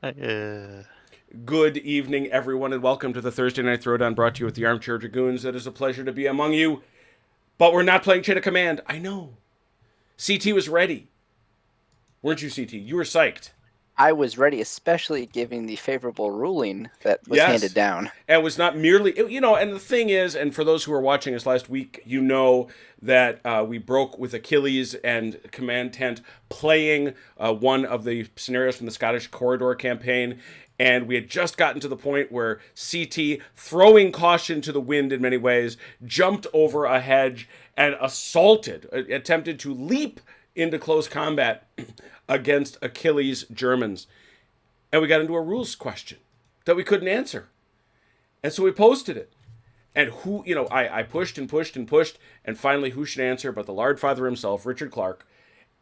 Uh, Good evening, everyone, and welcome to the Thursday Night Throwdown brought to you with the Armchair Dragoons. It is a pleasure to be among you, but we're not playing Chain of Command. I know. CT was ready. Weren't you, CT? You were psyched. I was ready, especially given the favorable ruling that was handed Yes. down. And it was not merely, and the thing is, and for those who were watching us last week, you know that we broke with Achilles and Command Tent playing one of the scenarios from the Scottish Corridor campaign. And we had just gotten to the point where CT, throwing caution to the wind in many ways, jumped over a hedge and attempted to leap into close combat against Achilles' Germans. And we got into a rules question that we couldn't answer. And so we posted it. And I pushed and pushed and pushed, and finally, who should answer but the Lard Father himself, Richard Clark,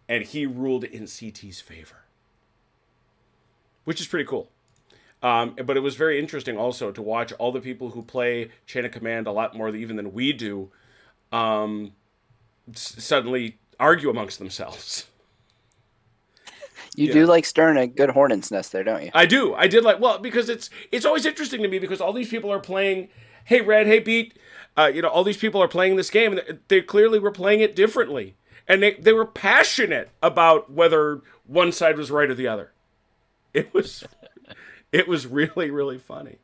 and he ruled in CT's favor, which is pretty cool. But it was very interesting also to watch all the people who play Chain of Command a lot more even than we do suddenly argue amongst themselves. You do like stirring a good hornet's nest there, don't you? I do. I did because it's always interesting to me because all these people are playing. Hey, Red. Hey, Beat. All these people are playing this game, and they clearly were playing it differently, and they were passionate about whether one side was right or the other. It was really, really funny.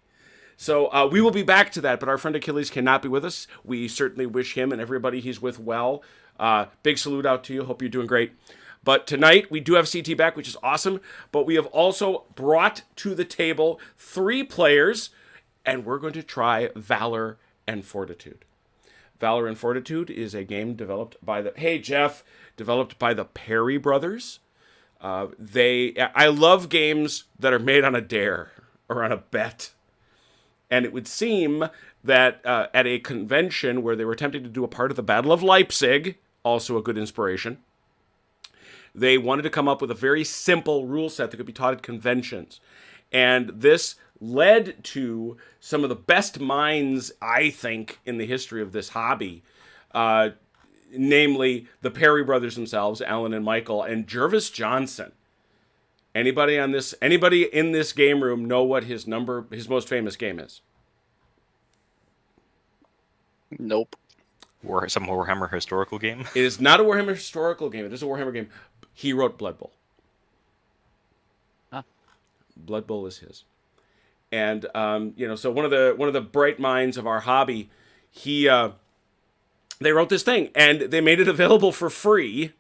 So we will be back to that, but our friend Achilles cannot be with us. We certainly wish him and everybody he's with well. Big salute out to you. Hope you're doing great. But tonight, we do have CT back, which is awesome. But we have also brought to the table 3 players, and we're going to try Valour and Fortitude. Valour and Fortitude is a game developed by developed by the Perry brothers. I love games that are made on a dare or on a bet. And it would seem that at a convention where they were attempting to do a part of the Battle of Leipzig, also a good inspiration, they wanted to come up with a very simple rule set that could be taught at conventions. And this led to some of the best minds, I think, in the history of this hobby, namely the Perry brothers themselves, Alan and Michael, and Jervis Johnson. Anybody in this game room know what his most famous game is? Nope. Some Warhammer historical game. It is not a Warhammer historical game. It is a Warhammer game. He wrote Blood Bowl. Huh. Blood Bowl is his. And so one of the bright minds of our hobby, they wrote this thing and they made it available for free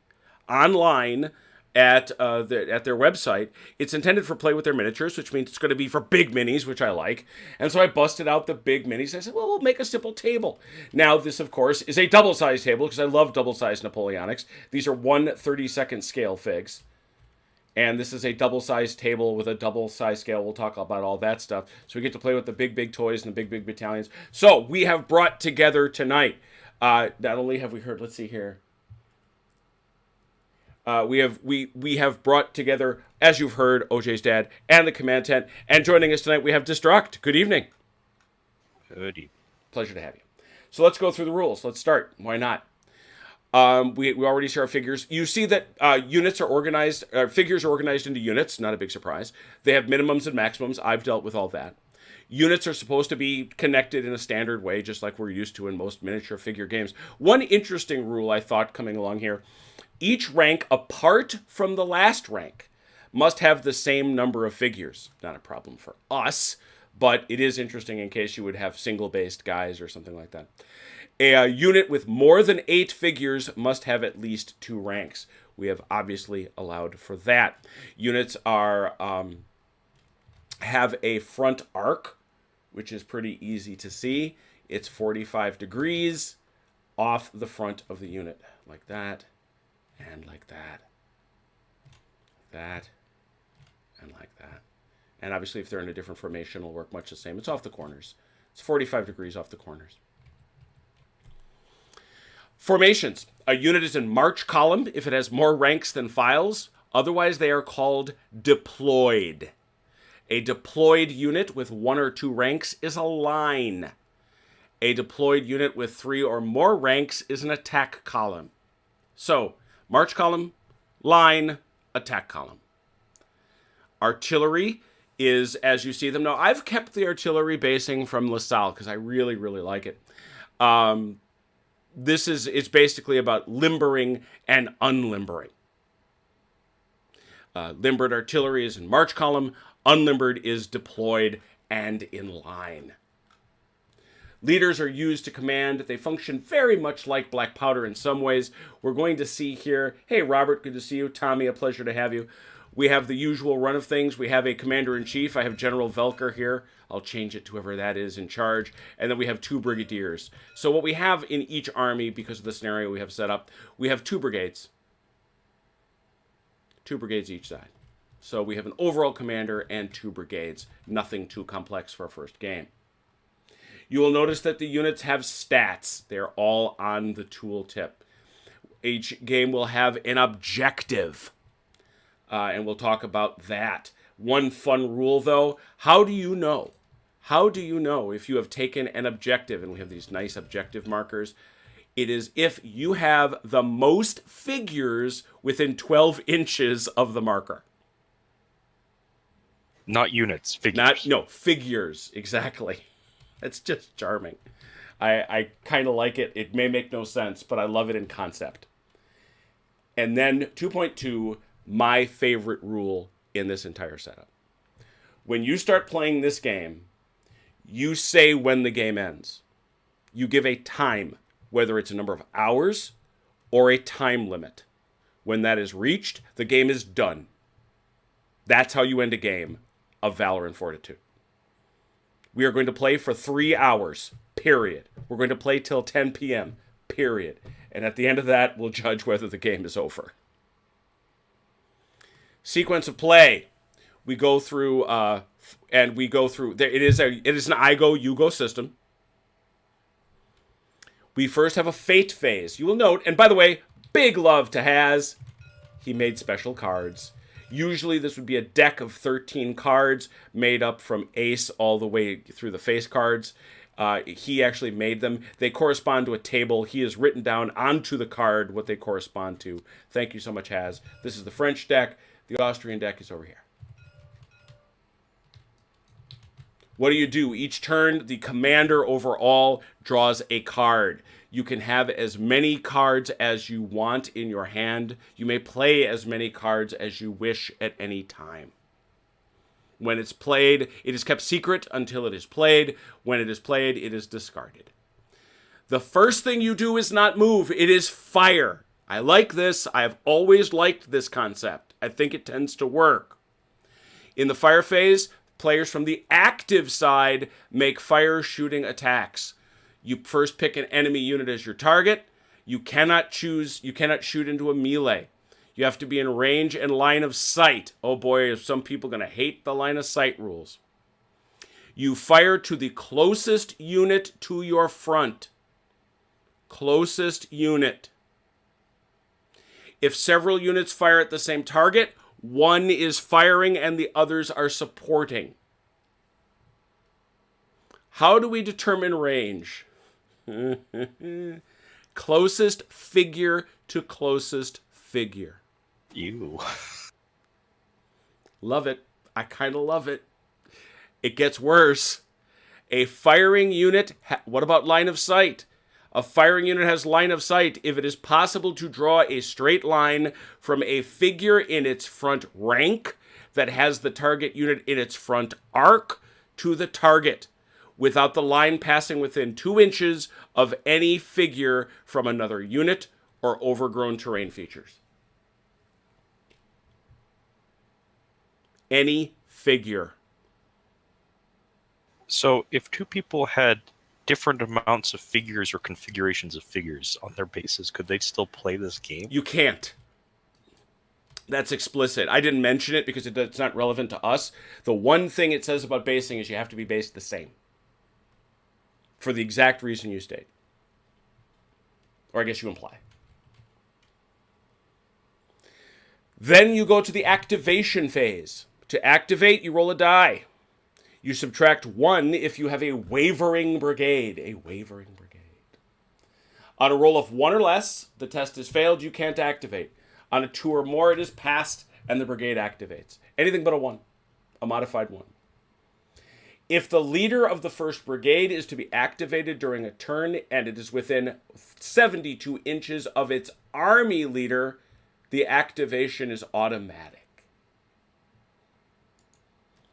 online at their website. It's intended for play with their miniatures, which means it's going to be for big minis, which I like. And so I busted out the big minis. I said, well, we'll make a simple table. Now, this, of course, is a double-sized table because I love double-sized Napoleonics. These are 1/32 scale figs. And this is a double-sized table with a double-sized scale. We'll talk about all that stuff. So we get to play with the big, big toys and the big, big battalions. So we have brought together tonight, not only have we heard, let's see here, we have brought together, as you've heard, OJ's dad and the Command Tent. And joining us tonight, we have Destruct. Good evening. Good evening. Pleasure to have you. So let's go through the rules. Let's start. Why not? We already share our figures. You see that units are organized, figures are organized into units. Not a big surprise. They have minimums and maximums. I've dealt with all that. Units are supposed to be connected in a standard way, just like we're used to in most miniature figure games. One interesting rule I thought coming along here: each rank apart from the last rank must have the same number of figures. Not a problem for us, but it is interesting in case you would have single-based guys or something like that. A unit with more than 8 figures must have at least 2 ranks. We have obviously allowed for that. Units have a front arc, which is pretty easy to see. It's 45 degrees off the front of the unit, like that, and like that, that, and like that. And obviously, if they're in a different formation, it'll work much the same. It's off the corners. It's 45 degrees off the corners. Formations. A unit is in march column if it has more ranks than files. Otherwise, they are called deployed. A deployed unit with 1 or 2 ranks is a line. A deployed unit with 3 or more ranks is an attack column. So, march column, line, attack column. Artillery is as you see them. Now, I've kept the artillery basing from LaSalle because I really, really like it. It's basically about limbering and unlimbering. Limbered artillery is in march column. Unlimbered is deployed and in line. Leaders are used to command. They function very much like black powder in some ways. We're going to see here, hey, Robert, good to see you. Tommy, a pleasure to have you. We have the usual run of things. We have a commander-in-chief. I have General Velker here. I'll change it to whoever that is in charge. And then we have 2 brigadiers. So what we have in each army, because of the scenario we have set up, we have 2 brigades. 2 brigades each side. So we have an overall commander and 2 brigades. Nothing too complex for a first game. You will notice that the units have stats. They're all on the tooltip. Each game will have an objective. And we'll talk about that. One fun rule, though. How do you know? How do you know if you have taken an objective? And we have these nice objective markers. It is if you have the most figures within 12 inches of the marker. Not units, figures. No, figures, exactly. It's just charming. I kind of like it. It may make no sense, but I love it in concept. And then 2.2, my favorite rule in this entire setup. When you start playing this game, you say when the game ends. You give a time, whether it's a number of hours or a time limit. When that is reached, the game is done. That's how you end a game of Valour and Fortitude. We are going to play for 3 hours, period. We're going to play till 10 p.m., period. And at the end of that, we'll judge whether the game is over. Sequence of play. We go through, It is an I go, you go system. We first have a fate phase. You will note, and by the way, big love to Haz. He made special cards. Usually this would be a deck of 13 cards made up from ace all the way through the face cards. He actually made them. They correspond to a table. He has written down onto the card what they correspond to. Thank you so much, Haz. This is the French deck. The Austrian deck is over here. What do you do? Each turn, the commander overall draws a card. You can have as many cards as you want in your hand. You may play as many cards as you wish at any time. When it's played, it is kept secret until it is played. When it is played, it is discarded. The first thing you do is not move. It is fire. I like this. I have always liked this concept. I think it tends to work. In the fire phase, players from the active side make fire shooting attacks. You first pick an enemy unit as your target. You cannot shoot into a melee. You have to be in range and line of sight. Oh boy, are some people going to hate the line of sight rules. You fire to the closest unit to your front. Closest unit. If several units fire at the same target, one is firing and the others are supporting. How do we determine range? Closest figure to closest figure. Ew. Love it. I kind of love it. It gets worse. A firing unit, what about line of sight? A firing unit has line of sight if it is possible to draw a straight line from a figure in its front rank that has the target unit in its front arc to the target, without the line passing within 2 inches of any figure from another unit or overgrown terrain features. Any figure. So if 2 people had different amounts of figures or configurations of figures on their bases, could they still play this game? You can't. That's explicit. I didn't mention it because it's not relevant to us. The one thing it says about basing is you have to be based the same. For the exact reason you state. Or I guess you imply. Then you go to the activation phase. To activate, you roll a die. You subtract 1 if you have a wavering brigade. A wavering brigade. On a roll of 1 or less, the test is failed, you can't activate. On a 2 or more, it is passed, and the brigade activates. Anything but a 1. a modified 1. If the leader of the first brigade is to be activated during a turn and it is within 72 inches of its army leader, the activation is automatic.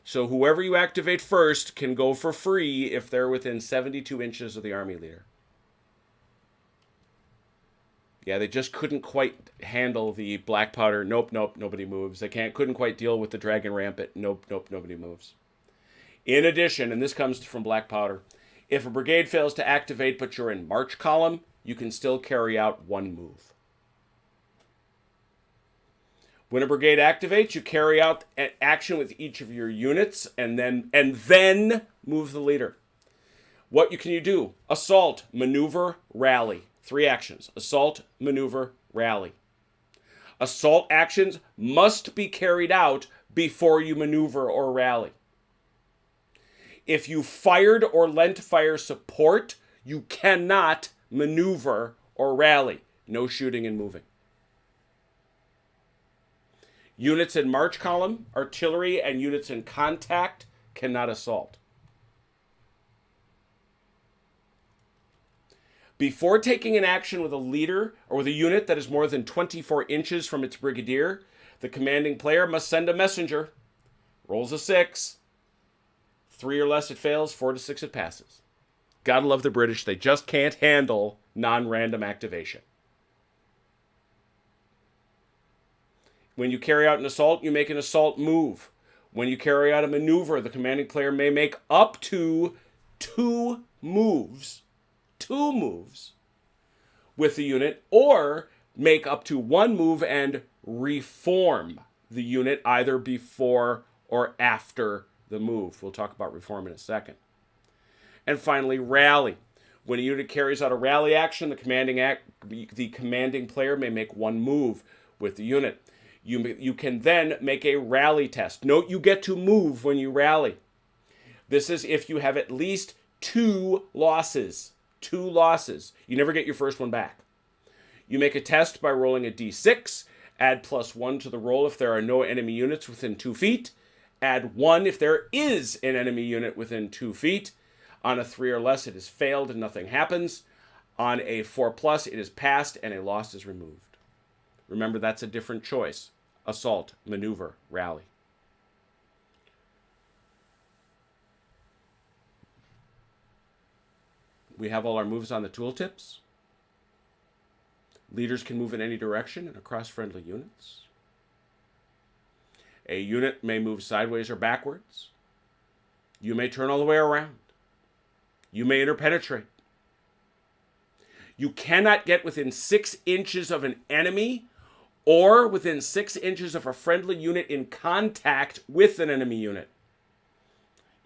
So whoever you activate first can go for free if they're within 72 inches of the army leader. Yeah, they just couldn't quite handle the black powder. Nope, nobody moves. They couldn't quite deal with the dragon rampant. Nope, nobody moves. In addition, and this comes from black powder, if a brigade fails to activate but you're in march column, you can still carry out 1 move. When a brigade activates, you carry out an action with each of your units and then move the leader. What can you do? Assault, maneuver, rally. 3 actions. Assault, maneuver, rally. Assault actions must be carried out before you maneuver or rally. If you fired or lent fire support, you cannot maneuver or rally. No shooting and moving. Units in march column, artillery, and units in contact cannot assault. Before taking an action with a leader or with a unit that is more than 24 inches from its brigadier, the commanding player must send a messenger. Rolls a 6. 3 or less it fails, 4 to 6 it passes. Gotta love the British. They just can't handle non-random activation. When you carry out an assault, you make an assault move. When you carry out a maneuver, the commanding player may make up to 2 moves with the unit, or make up to 1 move and reform the unit either before or after the move. We'll talk about reform in a second. And finally, rally. When a unit carries out a rally action, the commanding player may make 1 move with the unit. You can then make a rally test. Note you get to move when you rally. This is if you have at least 2 losses. 2 losses. You never get your first one back. You make a test by rolling a d6, add +1 to the roll if there are no enemy units within 2 feet, add 1 if there is an enemy unit within 2 feet. On a 3 or less, it is failed and nothing happens. On a 4+, it is passed and a loss is removed. Remember, that's a different choice. Assault, maneuver, rally. We have all our moves on the tooltips. Leaders can move in any direction and across friendly units. A unit may move sideways or backwards. You may turn all the way around. You may interpenetrate. You cannot get within 6 inches of an enemy or within 6 inches of a friendly unit in contact with an enemy unit.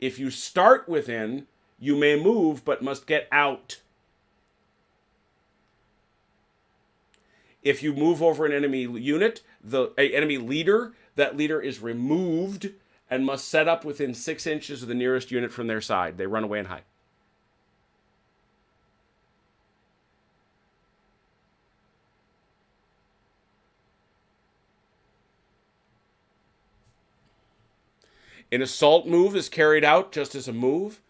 If you start within, you may move but must get out. If you move over an enemy unit, an enemy leader, that leader is removed and must set up within 6 inches of the nearest unit from their side. They run away and hide. An assault move is carried out just as a move.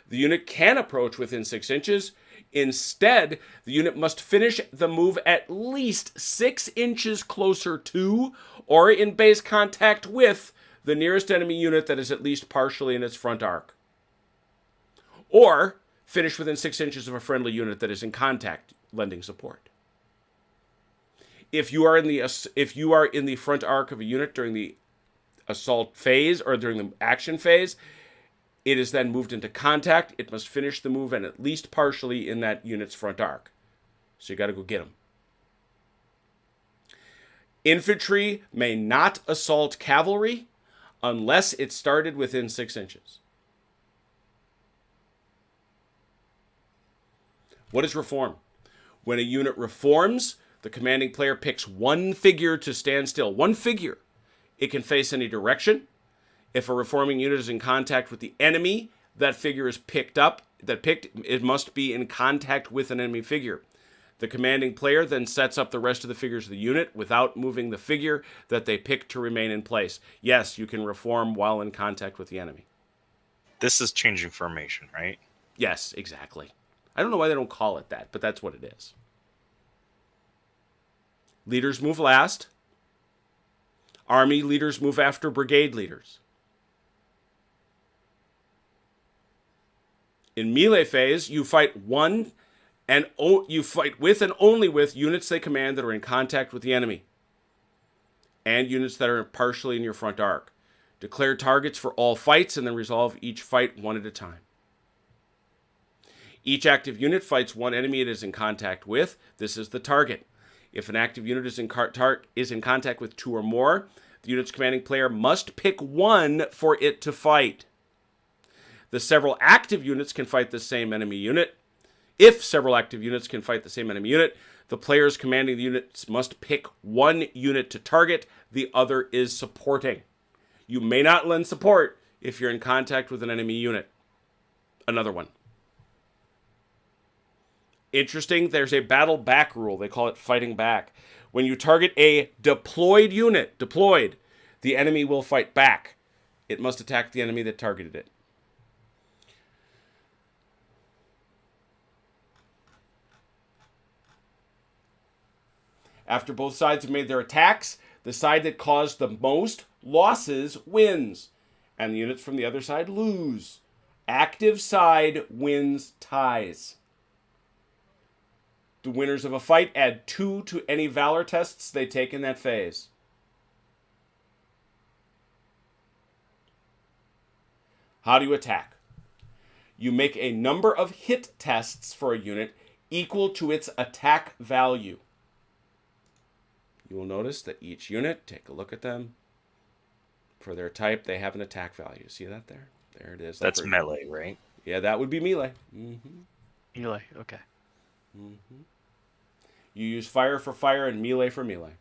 The unit can approach within 6 inches. Instead, the unit must finish the move at least 6 inches closer to or in base contact with the nearest enemy unit that is at least partially in its front arc. Or finish within 6 inches of a friendly unit that is in contact, lending support. If you are in the front arc of a unit during the assault phase or during the action phase, it is then moved into contact. It must finish the move and at least partially in that unit's front arc. So you got to go get them. Infantry may not assault cavalry unless it started within 6 inches. What is reform? When a unit reforms, the commanding player picks 1 figure to stand still. 1 figure. It can face any direction. If a reforming unit is in contact with the enemy, that figure is picked up. It must be in contact with an enemy figure. The commanding player then sets up the rest of the figures of the unit without moving the figure that they pick to remain in place. Yes, you can reform while in contact with the enemy. This is changing formation, right? Yes, exactly. I don't know why they don't call it that, but that's what it is. Leaders move last. Army leaders move after brigade leaders. In melee phase, you fight with and only with units they command that are in contact with the enemy, and units that are partially in your front arc. Declare targets for all fights and then resolve each fight one at a time. Each active unit fights one enemy it is in contact with. This is the target. If an active unit is in contact with two or more, the unit's commanding player must pick one for it to fight. The several active units can fight the same enemy unit. If several active units can fight the same enemy unit, the players commanding the units must pick one unit to target. The other is supporting. You may not lend support if you're in contact with an enemy unit. Another one. Interesting, there's a battle back rule. They call it fighting back. When you target a deployed unit, the enemy will fight back. It must attack the enemy that targeted it. After both sides have made their attacks, the side that caused the most losses wins, and the units from the other side lose. Active side wins ties. The winners of a fight add 2 to any Valour tests they take in that phase. How do you attack? You make a number of hit tests for a unit equal to its attack value. You will notice that each unit, take a look at them. For their type, they have an attack value. See that there? There it is. That's melee, right? Yeah, that would be melee. Mm-hmm. Melee, okay. Mm-hmm. You use fire for fire and melee for melee.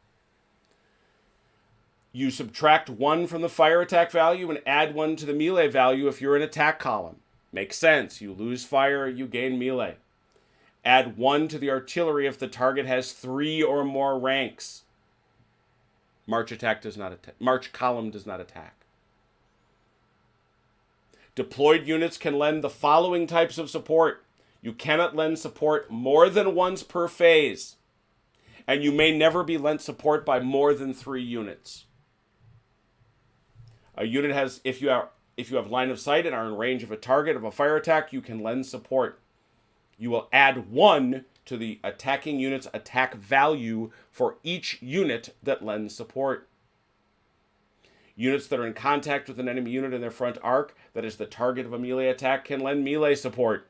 You subtract 1 from the fire attack value and add 1 to the melee value if you're in attack column. Makes sense. You lose fire, you gain melee. Add 1 to the artillery if the target has 3 or more ranks. March column does not attack. Deployed units can lend the following types of support. You cannot lend support more than once per phase. And you may never be lent support by more than 3 units. A unit has, if you have line of sight and are in range of a target of a fire attack, you can lend support. You will add 1 to the attacking unit's attack value for each unit that lends support. Units that are in contact with an enemy unit in their front arc that is the target of a melee attack can lend melee support.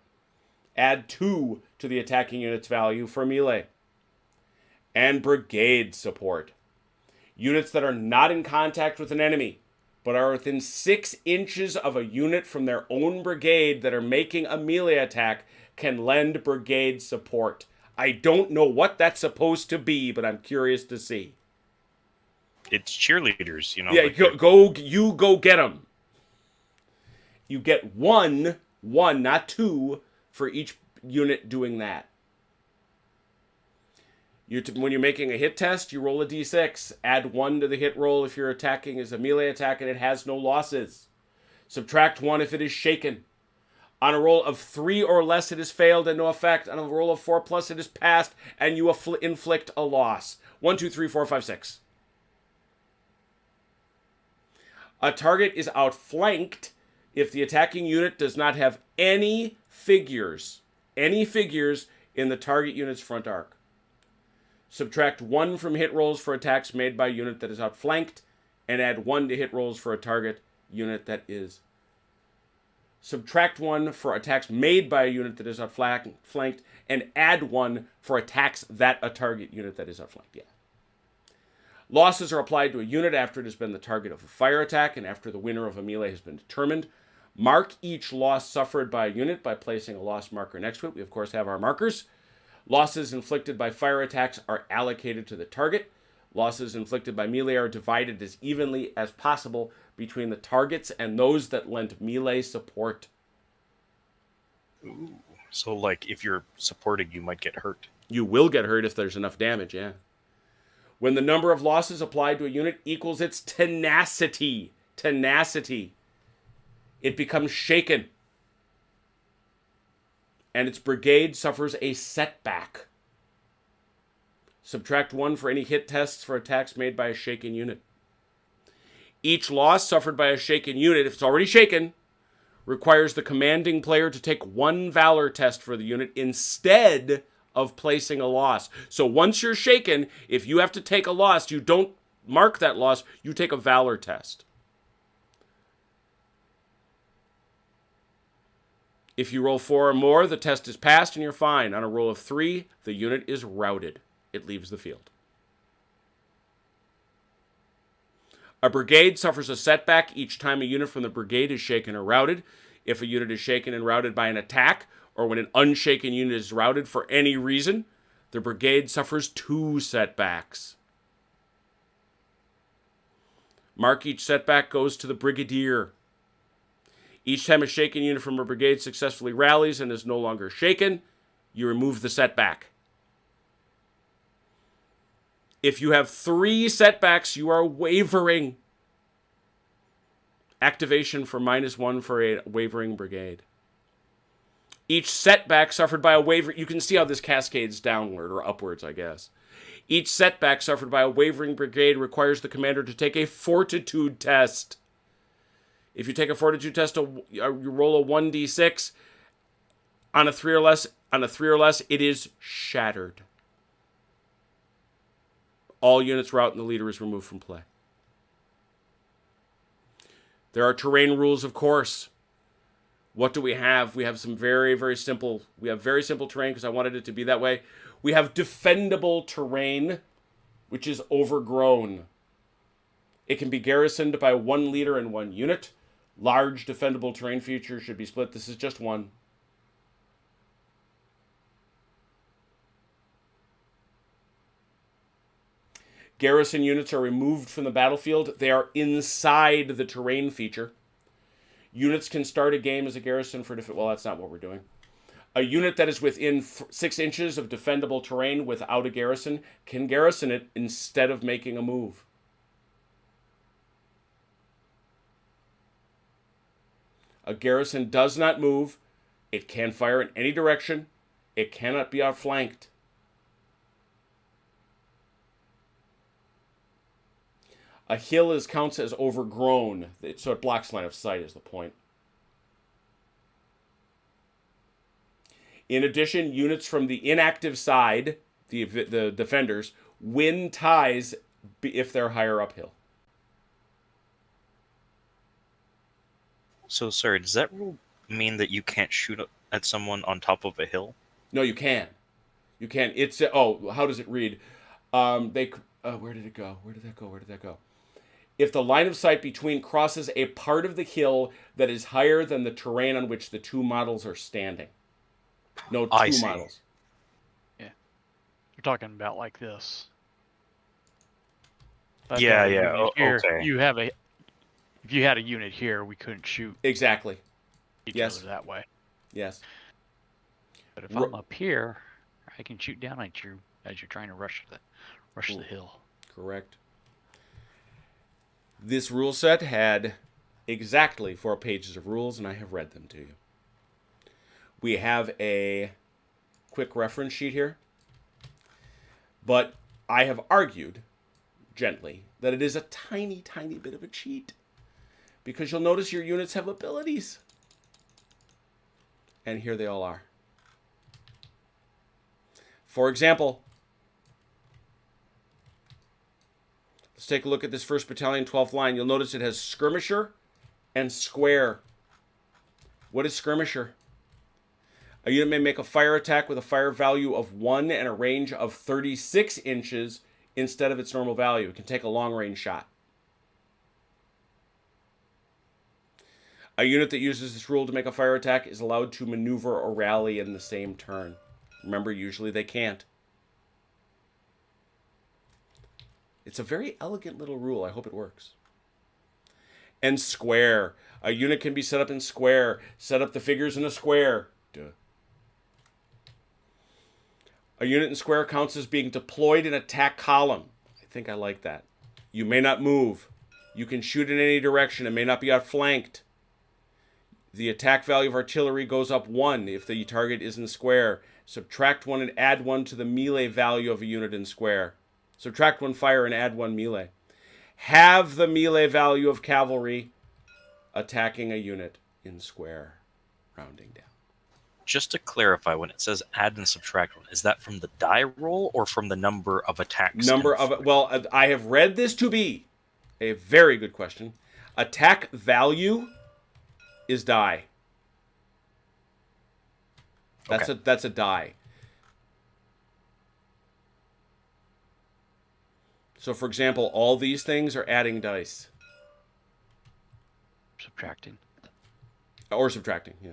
Add 2 to the attacking unit's value for melee. And brigade support. Units that are not in contact with an enemy, but are within 6 inches of a unit from their own brigade that are making a melee attack can lend brigade support. I don't know what that's supposed to be, but I'm curious to see. It's cheerleaders, you know. Yeah, like go get them. You get one, not 2, for each unit doing that. When you're making a hit test, you roll a d6. Add 1 to the hit roll if you're attacking as a melee attack and it has no losses. Subtract 1 if it is shaken. On a roll of 3 or less, it has failed and no effect. On a roll of 4 plus, it is passed and you inflict a loss. 1, 2, 3, 4, 5, 6. A target is outflanked if the attacking unit does not have any figures in the target unit's front arc. Subtract 1 from hit rolls for attacks made by a unit that is outflanked, and add 1 to hit rolls for a target unit that is... Subtract 1 for attacks made by a unit that is outflanked, and add 1 for attacks that a target unit that is outflanked. Yeah. Losses are applied to a unit after it has been the target of a fire attack and after the winner of a melee has been determined. Mark each loss suffered by a unit by placing a loss marker next to it. We, of course, have our markers. Losses inflicted by fire attacks are allocated to the target. Losses inflicted by melee are divided as evenly as possible between the targets and those that lent melee support. Ooh. So, like, if you're supporting, you might get hurt. You will get hurt if there's enough damage, yeah. When the number of losses applied to a unit equals its tenacity, it becomes shaken. And its brigade suffers a setback. Subtract 1 for any hit tests for attacks made by a shaken unit. Each loss suffered by a shaken unit, if it's already shaken, requires the commanding player to take 1 Valour test for the unit instead of placing a loss. So once you're shaken, if you have to take a loss, you don't mark that loss, you take a Valour test. If you roll 4 or more, the test is passed and you're fine. On a roll of 3, the unit is routed. It leaves the field. A brigade suffers a setback each time a unit from the brigade is shaken or routed. If a unit is shaken and routed by an attack, or when an unshaken unit is routed for any reason, the brigade suffers 2 setbacks. Mark each setback goes to the brigadier. Each time a shaken unit from a brigade successfully rallies and is no longer shaken, you remove the setback. If you have 3 setbacks, you are wavering. Activation for -1 for a wavering brigade. Each setback suffered by a wavering... You can see how this cascades downward or upwards, I guess. Each setback suffered by a wavering brigade requires the commander to take a Fortitude test. If you take a Fortitude test, you roll a 1d6. On a 3 or less, it is shattered. All units rout and the leader is removed from play. There are terrain rules, of course. What do we have? We have some very, very simple... We have very simple terrain because I wanted it to be that way. We have defendable terrain, which is overgrown. It can be garrisoned by 1 leader and 1 unit. Large defendable terrain features should be split. This is just 1. Garrison units are removed from the battlefield. They are inside the terrain feature. Units can start a game as a garrison for... Well, that's not what we're doing. A unit that is within 6 inches of defendable terrain without a garrison can garrison it instead of making a move. A garrison does not move. It can fire in any direction. It cannot be outflanked. A hill counts as overgrown, so it blocks line of sight is the point. In addition, units from the inactive side, the defenders, win ties if they're higher uphill. So, sorry, does that rule mean that you can't shoot at someone on top of a hill? No, you can. You can. It's... how does it read? Where did it go? Where did that go? If the line of sight between crosses a part of the hill that is higher than the terrain on which the 2 models are standing. No, 2 models. Yeah. You're talking about like this. Yeah. Here, Okay. if you had a unit here, we couldn't shoot Exactly. each Yes. other that way. Yes. But if I'm up here, I can shoot down at you as you're trying to rush the hill. Correct. This rule set had exactly 4 pages of rules, and I have read them to you. We have a quick reference sheet here, but I have argued, gently, that it is a tiny, tiny bit of a cheat, because you'll notice your units have abilities. And here they all are. For example, let's take a look at this 1st Battalion, 12th line. You'll notice it has Skirmisher and Square. What is Skirmisher? A unit may make a fire attack with a fire value of 1 and a range of 36 inches instead of its normal value. It can take a long-range shot. A unit that uses this rule to make a fire attack is allowed to maneuver or rally in the same turn. Remember, usually they can't. It's a very elegant little rule. I hope it works. And Square. A unit can be set up in Square. Set up the figures in a square. Duh. A unit in square counts as being deployed in attack column. I think I like that. You may not move. You can shoot in any direction and may not be outflanked. The attack value of artillery goes up 1 if the target is in square. Subtract 1 and add 1 to the melee value of a unit in square. Subtract 1 fire and add 1 melee. Have the melee value of cavalry attacking a unit in square. Rounding down. Just to clarify, when it says add and subtract 1, is that from the die roll or from the number of attacks? Well, I have read this to be a very good question. Attack value is die. That's a die. So, for example, all these things are adding dice. Subtracting. Or subtracting, yeah.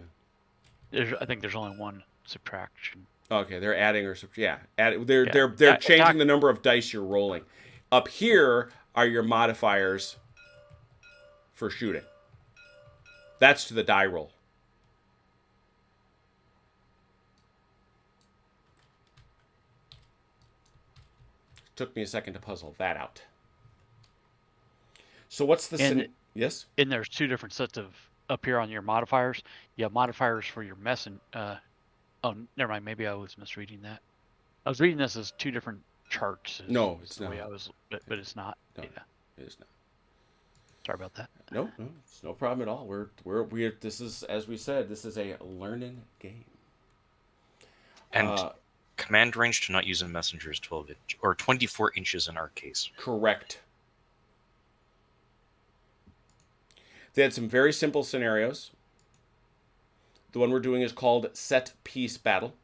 I think there's only one subtraction. Okay, they're adding or they're changing the number of dice you're rolling. Up here are your modifiers for shooting. That's to the die roll. Took me a second to puzzle that out. So what's the yes? And there's 2 different sets of up here on your modifiers. You have modifiers for your oh, never mind. Maybe I was misreading that. I was reading this as 2 different charts. No, it's not. But it's not. No, yeah. it is not. Sorry about that. No, it's no problem at all. We're this is, as we said, this is a learning game. And command range to not use a messenger is 12 inch or 24 inches in our case. Correct. They had some very simple scenarios. The one we're doing is called Set Piece Battle.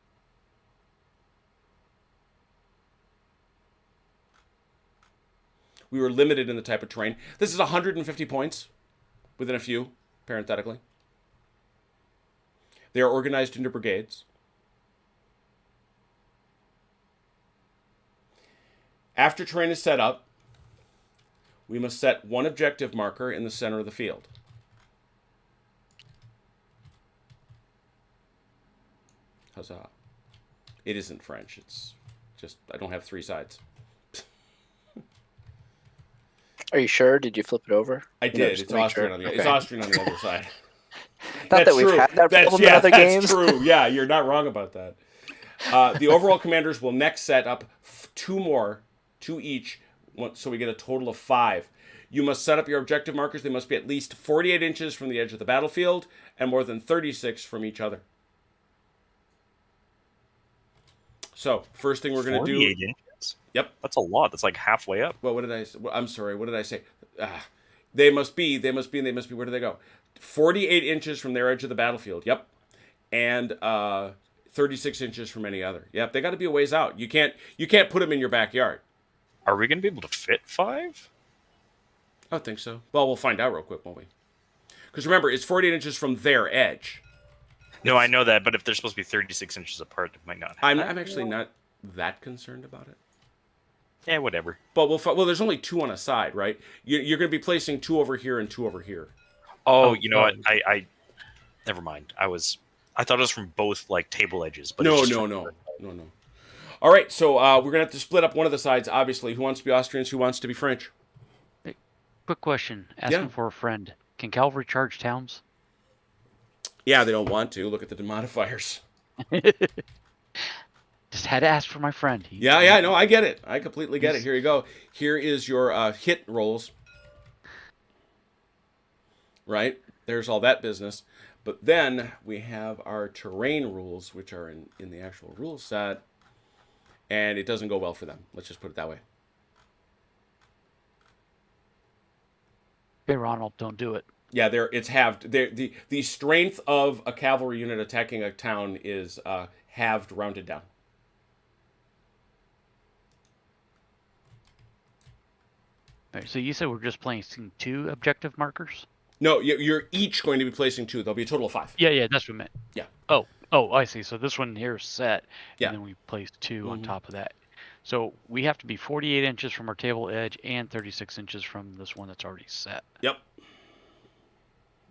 We were limited in the type of terrain. This is 150 points, within a few, parenthetically. They are organized into brigades. After terrain is set up, we must set 1 objective marker in the center of the field. Huzzah. It isn't French. It's just, I don't have 3 sides. Are you sure? Did you flip it over? I did. It's Austrian on the It's Austrian on the other side. Not that we've had that problem in other games. That's true. Yeah, you're not wrong about that. The overall commanders will next set up 2 more, 2 each, so we get a total of 5. You must set up your objective markers. They must be at least 48 inches from the edge of the battlefield and more than 36 from each other. So, first thing we're going to do... 48 inches? Yep. That's a lot. That's like halfway up. Well, what did I say? I'm sorry. What did I say? They must be, where do they go? 48 inches from their edge of the battlefield. Yep. And 36 inches from any other. Yep. They got to be a ways out. You can't put them in your backyard. Are we going to be able to fit 5? I don't think so. Well, we'll find out real quick, won't we? Because remember, it's 48 inches from their edge. No, I know that, but if they're supposed to be 36 inches apart, it might not happen. I'm actually not that concerned about it. Yeah, whatever. But well, there's only 2 on a side, right? You're going to be placing 2 over here and 2 over here. Oh, you know what? I never mind. I thought it was from both like table edges, but No. it's just All right, so we're going to have to split up one of the sides, obviously. Who wants to be Austrians? Who wants to be French? Hey, quick question. Asking for a friend. Can cavalry charge towns? Yeah, they don't want to. Look at the modifiers. Just had to ask for my friend. No, I get it. I completely get it. Here you go. Here is your hit rolls. Right? There's all that business. But then we have our terrain rules, which are in the actual rule set. And it doesn't go well for them. Let's just put it that way. Hey, Ronald, don't do it. Yeah, it's halved. The strength of a cavalry unit attacking a town is halved, rounded down. All right, so you said we're just placing 2 objective markers? No, you're each going to be placing 2. There'll be a total of 5. Yeah, that's what I meant. Yeah. Oh, I see. So this one here is set, yeah. And then we place 2 on top of that. So we have to be 48 inches from our table edge and 36 inches from this one that's already set. Yep.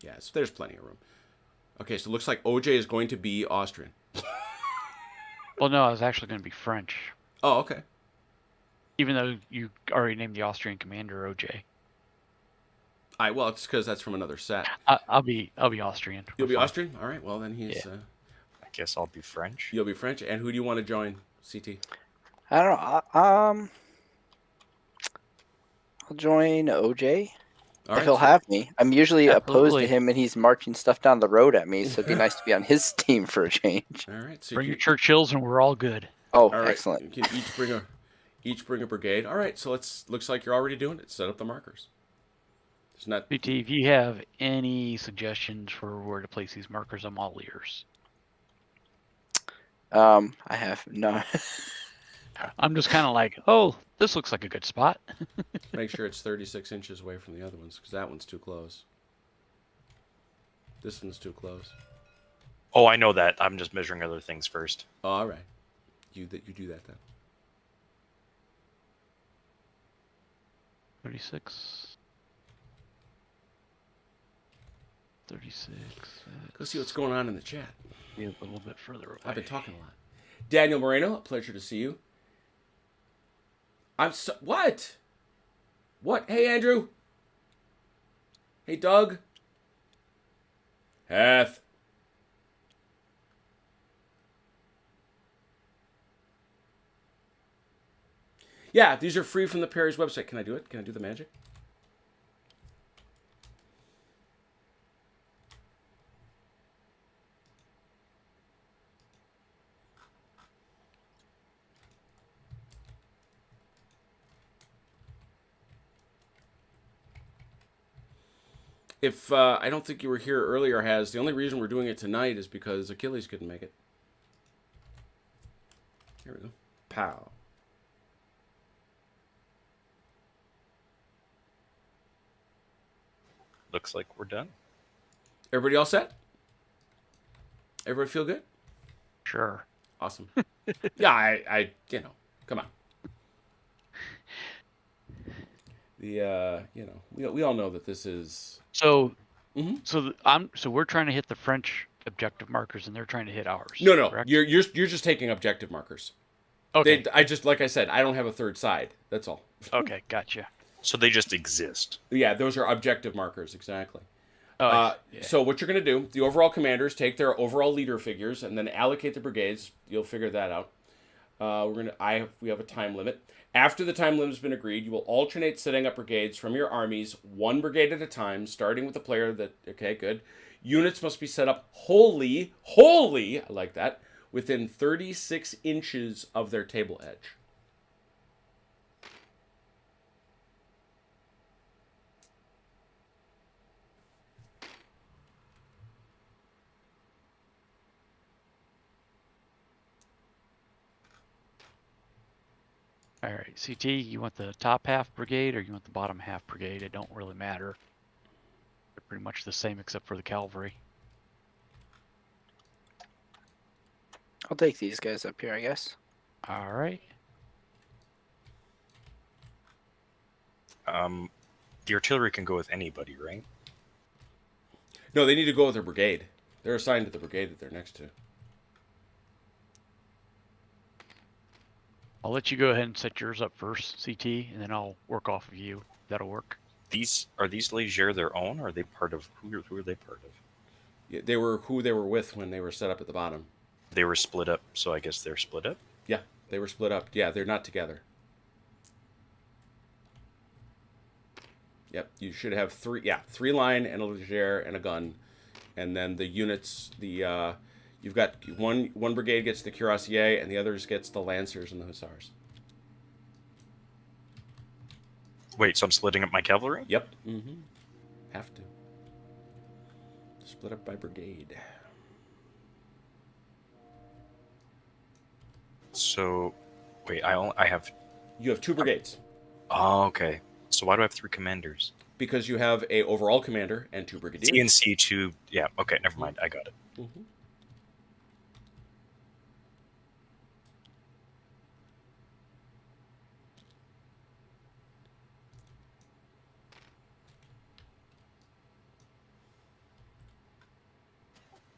Yes, there's plenty of room. Okay, so it looks like OJ is going to be Austrian. Well, no, I was actually going to be French, Oh, okay. even though you already named the Austrian commander OJ. Well, it's because that's from another set. I'll be Austrian. You'll We're be fine. Austrian? All right. Well, then he's. Yeah. I guess I'll be French. You'll be French. And who do you want to join, CT? I don't know. I'll join OJ All if right. he'll so- have me. I'm usually opposed to Absolutely. him, and he's marching stuff down the road at me. So it'd be nice to be on his team for a change. All right. So Bring you your Churchills, and we're all good. Oh, all right. excellent. You can each bring a brigade. All right. So looks like you're already doing it. Set up the markers. It's not. BT, if you have any suggestions for where to place these markers, I'm all ears. I have no. I'm just kind of like, oh, this looks like a good spot. Make sure it's 36 inches away from the other ones because that one's too close. This one's too close. Oh, I know that. I'm just measuring other things first. Oh, all right. You do that then. 36. 36. Go see what's going on in the chat. Be a little bit further away. I've been talking a lot. Daniel Moreno, a pleasure to see you. What? What? Hey, Andrew. Hey, Doug. Heth. Yeah, these are free from the Perry's website. Can I do it? Can I do the magic? If I don't think you were here earlier, the only reason we're doing it tonight is because Achilles couldn't make it. Here we go. Pow. Looks like we're done. Everybody all set? Everybody feel good? Sure. Awesome. Yeah, I come on. We all know that this is. So, Mhm. so we're trying to hit the French objective markers, and they're trying to hit ours. No. correct? You're just taking objective markers. Okay. Like I said, I don't have a third side. That's all. Okay, gotcha. So they just exist. Yeah, those are objective markers exactly. Oh, yeah. So what you're going to do, the overall commanders take their overall leader figures and then allocate the brigades. You'll figure that out. We have a time limit. After the time limit has been agreed, you will alternate setting up brigades from your armies, one brigade at a time, starting with the player that. Okay, good. Units must be set up wholly, I like that, within 36 inches of their table edge. All right, CT, you want the top half brigade or you want the bottom half brigade? It don't really matter. They're pretty much the same except for the cavalry. I'll take these guys up here, I guess. All right. The artillery can go with anybody, right? No, they need to go with their brigade. They're assigned to the brigade that they're next to. I'll let you go ahead and set yours up first, CT, and then I'll work off of you. That'll work. Are these Leger their own, or are they part of who are they part of? Yeah, they were who they were with when they were set up at the bottom. They were split up, so I guess they're split up. Yeah, they were split up. Yeah, they're not together. Yep, you should have three line and a Leger and a gun, and then the units. You've got one brigade gets the cuirassier and the others gets the lancers and the hussars. Wait, so I'm splitting up my cavalry? Yep. Mm-hmm. Have to. Split up by brigade. So, wait, I have. You have two brigades. Oh, okay. So why do I have three commanders? Because you have a overall commander and two brigadiers. TNC two. Yeah. Okay. Never mind. I got it. Mm-hmm.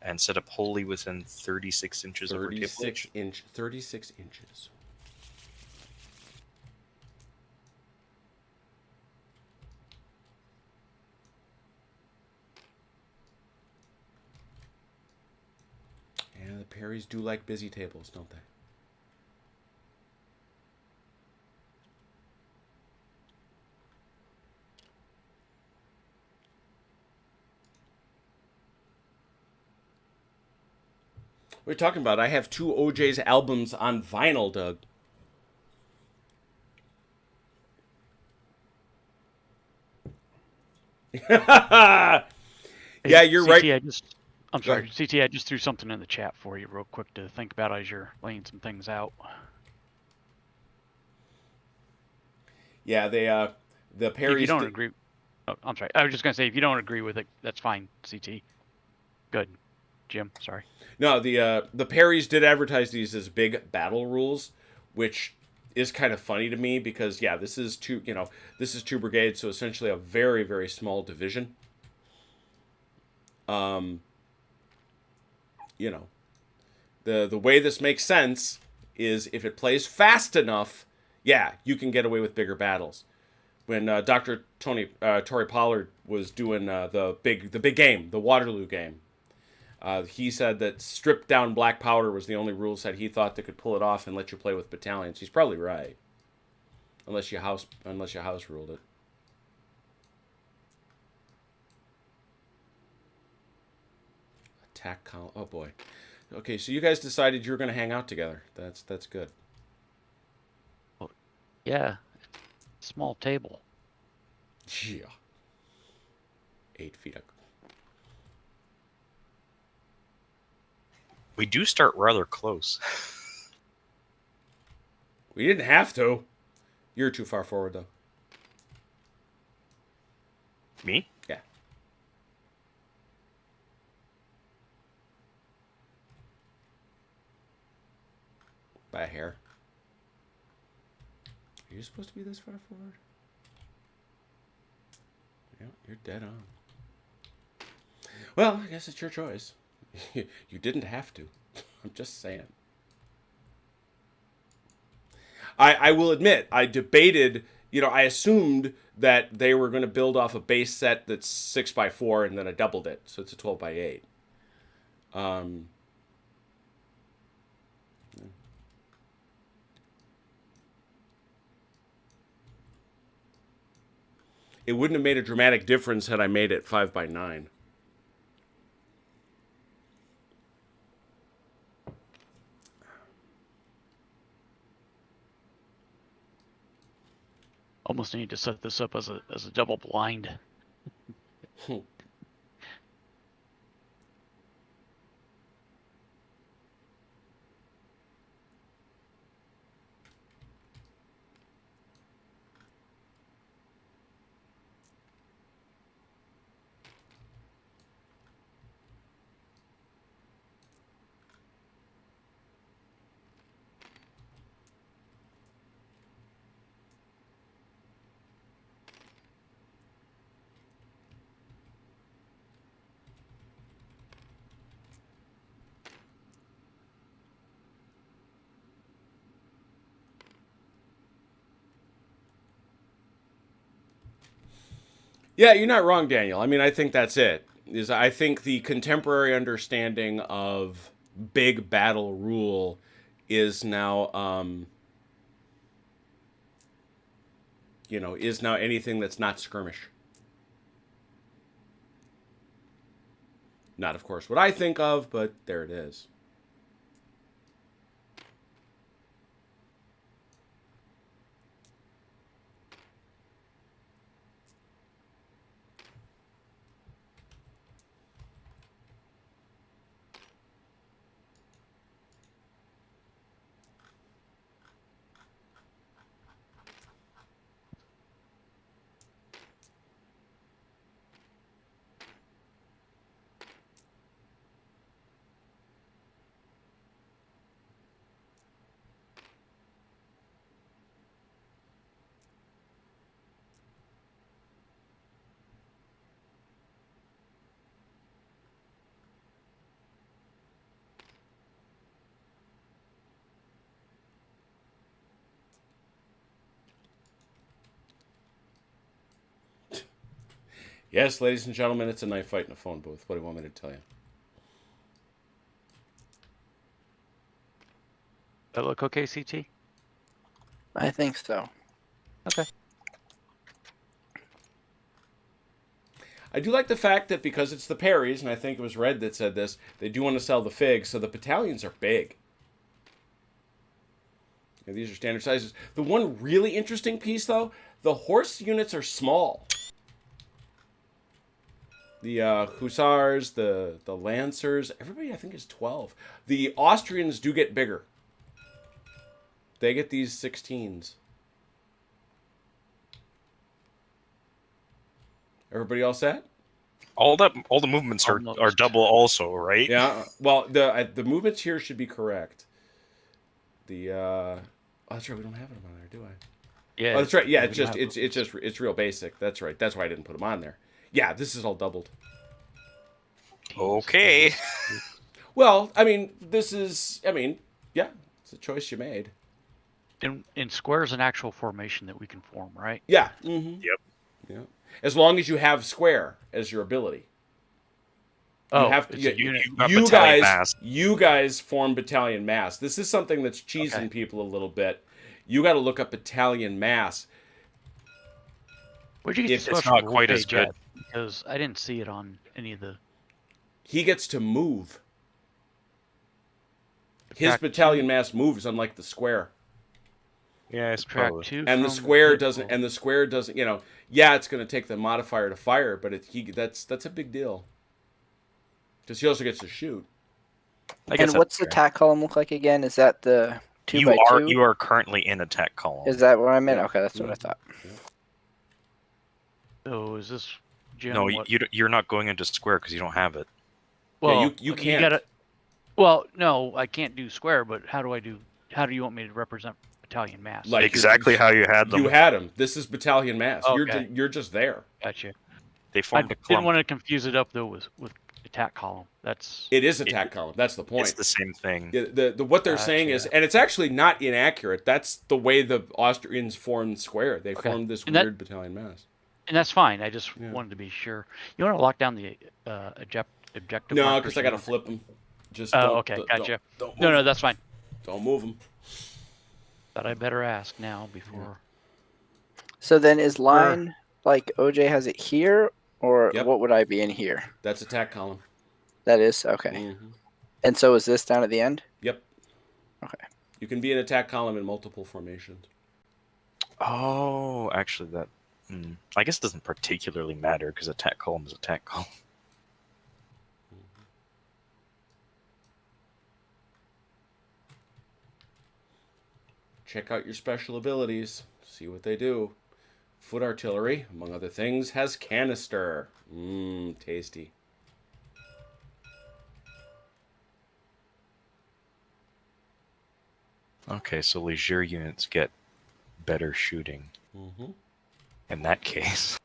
and set up wholly within 36 inches of our table edge. 36 inches. Yeah, the Perrys do like busy tables, don't they? What are you talking about? I have 2 OJ's albums on vinyl, Doug. Yeah, you're CT, right. I'm Go sorry, ahead. CT. I just threw something in the chat for you, real quick, to think about as you're laying some things out. Yeah, the If Perrys. you don't agree, oh, I'm sorry. I was just gonna say, if you don't agree with it, that's fine, CT. Good, Jim. Sorry. No, the Perrys did advertise these as big battle rules, which is kind of funny to me because yeah, this is two brigades, so essentially a very very small division. You know, the way this makes sense is if it plays fast enough, yeah, you can get away with bigger battles. When Dr. Tory Pollard was doing the big game, the Waterloo game, he said that stripped down black powder was the only rule set he thought that could pull it off and let you play with battalions. He's probably right, unless you house ruled it. Attack column. Oh boy. Okay, so you guys decided you were going to hang out together. That's good. Yeah, small table. Yeah. 8 feet up. We do start rather close. We didn't have to. You're too far forward though. Me? Yeah. By a hair. Are you supposed to be this far forward? Yeah, you're dead on. Well, I guess it's your choice. You didn't have to. I'm just saying. I will admit, I debated, I assumed that they were going to build off a base set that's 6x4 and then I doubled it. So it's a 12x8. It wouldn't have made a dramatic difference had I made it 5x9. Almost need to set this up as a double blind. Yeah, you're not wrong, Daniel. I mean, I think that's it. I think the contemporary understanding of big battle rule is now, is now anything that's not skirmish. Not, of course, what I think of, but there it is. Yes, ladies and gentlemen, it's a knife fight in a phone booth. What do you want me to tell you? That look okay, CT? I think so. Okay. I do like the fact that because it's the Perrys, and I think it was Red that said this, they do want to sell the figs, so the battalions are big. Yeah, these are standard sizes. The one really interesting piece, though, the horse units are small. The Hussars, the Lancers, everybody I think is 12. The Austrians do get bigger. They get these 16s. Everybody all set? All the movements are Almost. double also, right? Yeah. Well, the movements here should be correct. Oh, that's right. We don't have them on there, do I? Yeah. Oh, that's right. Yeah, we don't have it's real basic. That's right. That's why I didn't put them on there. Yeah, this is all doubled. Okay. Well, I mean, yeah, it's a choice you made. In squares, an actual formation that we can form, right? Yeah. Mm-hmm. Yep. Yeah. As long as you have square as your ability. Oh, You have to. it's a unit. You guys form battalion mass. This is something that's cheesing people a little bit. You got to look up battalion mass. Where'd you get If the it's special not rule quite as page at? good. Because I didn't see it on any of the. He gets to move. His Track battalion mass moves, unlike the square. Yeah, I Track suppose. 2 And the from square vehicle. doesn't. And the square doesn't. You know, yeah, it's going to take the modifier to fire, but that's a big deal. Because he also gets to shoot. I guess And what's the that's fair. attack column look like again? Is that the 2x2? You are currently in attack column. Is that what I meant? Yeah. Okay, that's what I thought. So is this Jim? No, what- you're not going into square because you don't have it. Well, you I mean, can't. gotta, well, no, I can't do square. But how do you want me to represent battalion mass? Like Exactly how you had them. You had him. This is battalion mass. Okay. You're just there. Gotcha. They I formed a didn't clump. want to confuse it up though with attack column. That's It is attack column. That's the point. It's the same thing. Yeah, the what they're saying is, and it's actually not inaccurate. That's the way the Austrians formed square. They formed this And that- weird battalion mass. and that's fine. I just Yeah. wanted to be sure. You want to lock down the objective? No, markers because I got to here? flip them. Just Oh, don't, okay, don't- gotcha. Don't move No, 'em. that's fine. Don't move them. But I better ask now before. So then is line like OJ has it here, or Yep. what would I be in here? That's attack column. That is okay. Mhm. And so is this down at the end? Yep. Okay. You can be an attack column in multiple formations. Oh, actually, I guess it doesn't particularly matter because attack column is attack column. Check out your special abilities. See what they do. Foot artillery, among other things, has canister. Tasty. Okay, so Leger units get better shooting. Mm-hmm. In that case.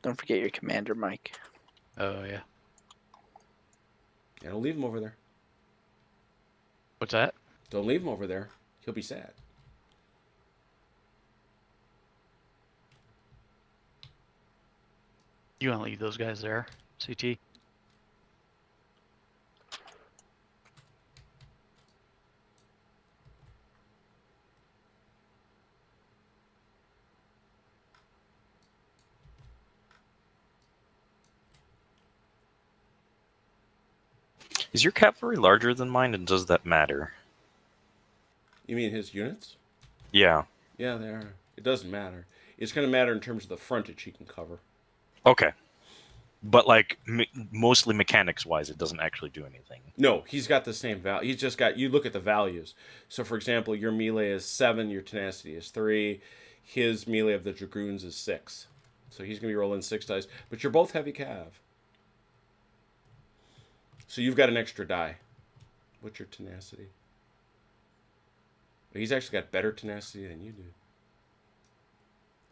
Don't forget your commander, Mike. Oh yeah. Yeah, don't leave him over there. What's that? Don't leave him over there. He'll be sad. You want to leave those guys there, CT? Is your cavalry larger than mine, and does that matter? You mean his units? Yeah. Yeah, they are. It doesn't matter. It's going to matter in terms of the frontage he can cover. Okay. But, like, mostly mechanics-wise, it doesn't actually do anything. No, he's got the same value. He's just got, you look at the values. So, for example, your melee is 7, your tenacity is 3. His melee of the dragoons is 6. So he's going to be rolling 6 dice. But you're both heavy cav. So you've got an extra die. What's your tenacity? Well, he's actually got better tenacity than you do.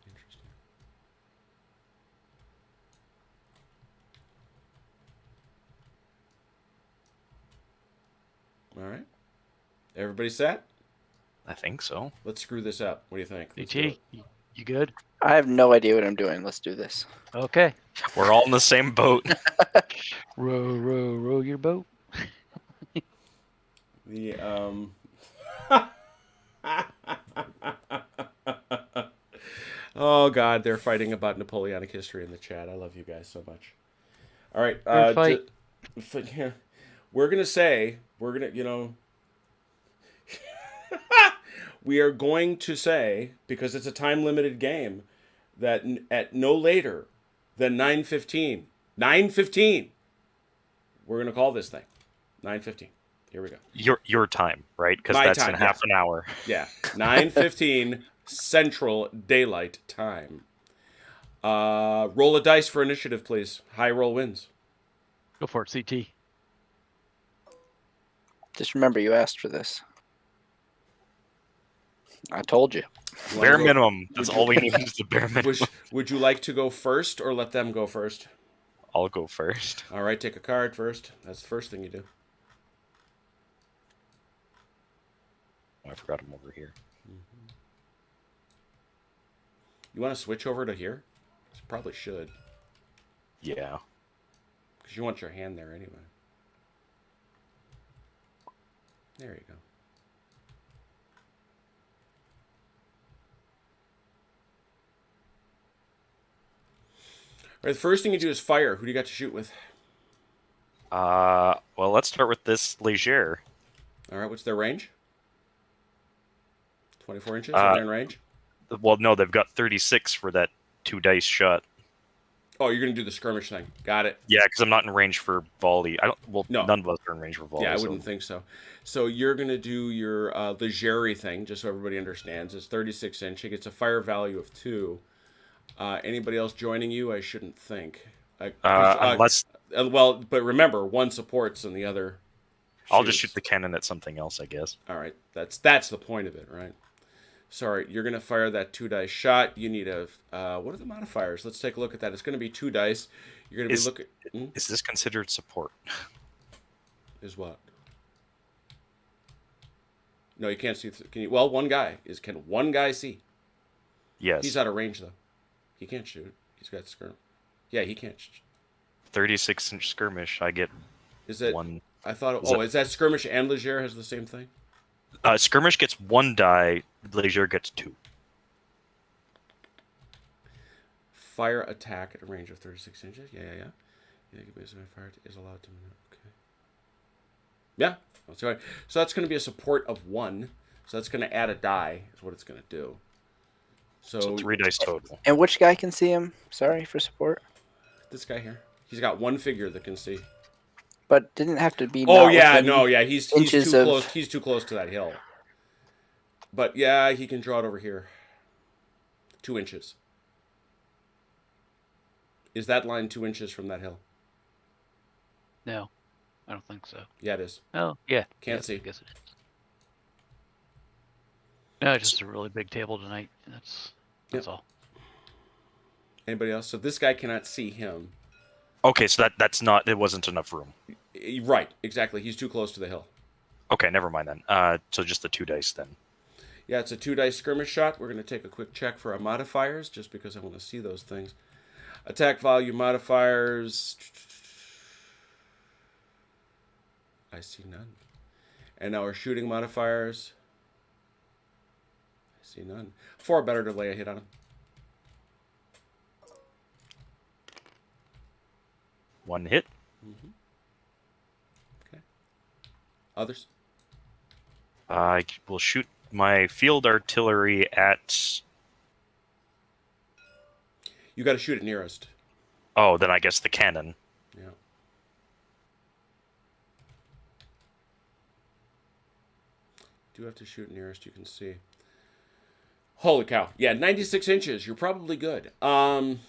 Interesting. All right. Everybody set? I think so. Let's screw this up. What do you think? Let's do DT, it. you good? I have no idea what I'm doing. Let's do this. Okay. We're all in the same boat. Row, row, row your boat. The Oh God, they're fighting about Napoleonic history in the chat. I love you guys so much. All right, Fair fight. we're gonna, we are going to say, because it's a time limited game, that at no later than 9:15, we're gonna call this thing 9:15. Here we go. Your time, right? Because My that's time, in half an hour. Yeah, 9:15 Central Daylight Time. Roll a dice for initiative, please. High roll wins. Go for it, CT. Just remember, you asked for this. I told you. You wanna Bare go- minimum. That's would all we you- need is the bare minimum. Would you like to go first or let them go first? I'll go first. All right, take a card first. That's the first thing you do. Oh, I forgot I'm over here. You want to switch over to here? You probably should, Yeah. because you want your hand there anyway. There you go. All right, the first thing you do is fire. Who do you got to shoot with? Well, let's start with this Leger. All right, what's their range? 24 inches? Are they in range? Well, no, they've got 36 for that 2 dice shot. Oh, you're going to do the skirmish thing. Got it. Yeah, because I'm not in range for volley. I don't. Well, No. none of us are in range for volley. Yeah, I so- wouldn't think so. So you're going to do your Legere thing, just so everybody understands. It's 36 inch. It gets a fire value of 2. Anybody else joining you? I shouldn't think. Unless Well, but remember, one supports and the other I'll just shoots. shoot the cannon at something else, I guess. All right, that's the point of it, right? Sorry, you're going to fire that 2 dice shot. You need a what are the modifiers? Let's take a look at that. It's going to be 2 dice. You're going to be looking. Is this considered support? Is what? No, you can't see. Can you? Well, one guy is. Can one guy see? Yes. He's out of range though. He can't shoot. He's got skirm. Yeah, he can't. 36-inch skirmish. I get Is it? one. I thought. Is Is that skirmish and Legere has the same thing? Skirmish gets 1 die. Leger gets 2. Fire attack at a range of 36 inches. Yeah. Yeah, fire is allowed to. Okay. Yeah, that's right. So that's going to be a support of 1. So that's going to add a die. Is what it's going to do. So 3 dice total. And which guy can see him? Sorry for support. This guy here. He's got 1 figure that can see. But didn't have to be. Oh not yeah, within no, yeah. He's too inches of- close. He's too close to that hill. But yeah, he can draw it over here. 2 inches. Is that line 2 inches from that hill? No, I don't think so. Yeah, it is. Oh, yeah. Can't yes, see. I guess it is. No, it's just a really big table tonight. That's Yep. all. Anybody else? So this guy cannot see him. Okay, so that's not. It wasn't enough room. Right, exactly. He's too close to the hill. Okay, never mind then. So just the 2 dice then. Yeah, it's a 2 dice skirmish shot. We're going to take a quick check for our modifiers, just because I want to see those things. Attack value modifiers. I see none. And now our shooting modifiers. I see none. 4 better to lay a hit on him. One hit. Okay. Others? I will shoot my field artillery at. You got to shoot it nearest. Oh, then I guess the cannon. Yeah. Do have to shoot nearest. You can see. Holy cow! Yeah, 96 inches. You're probably good. And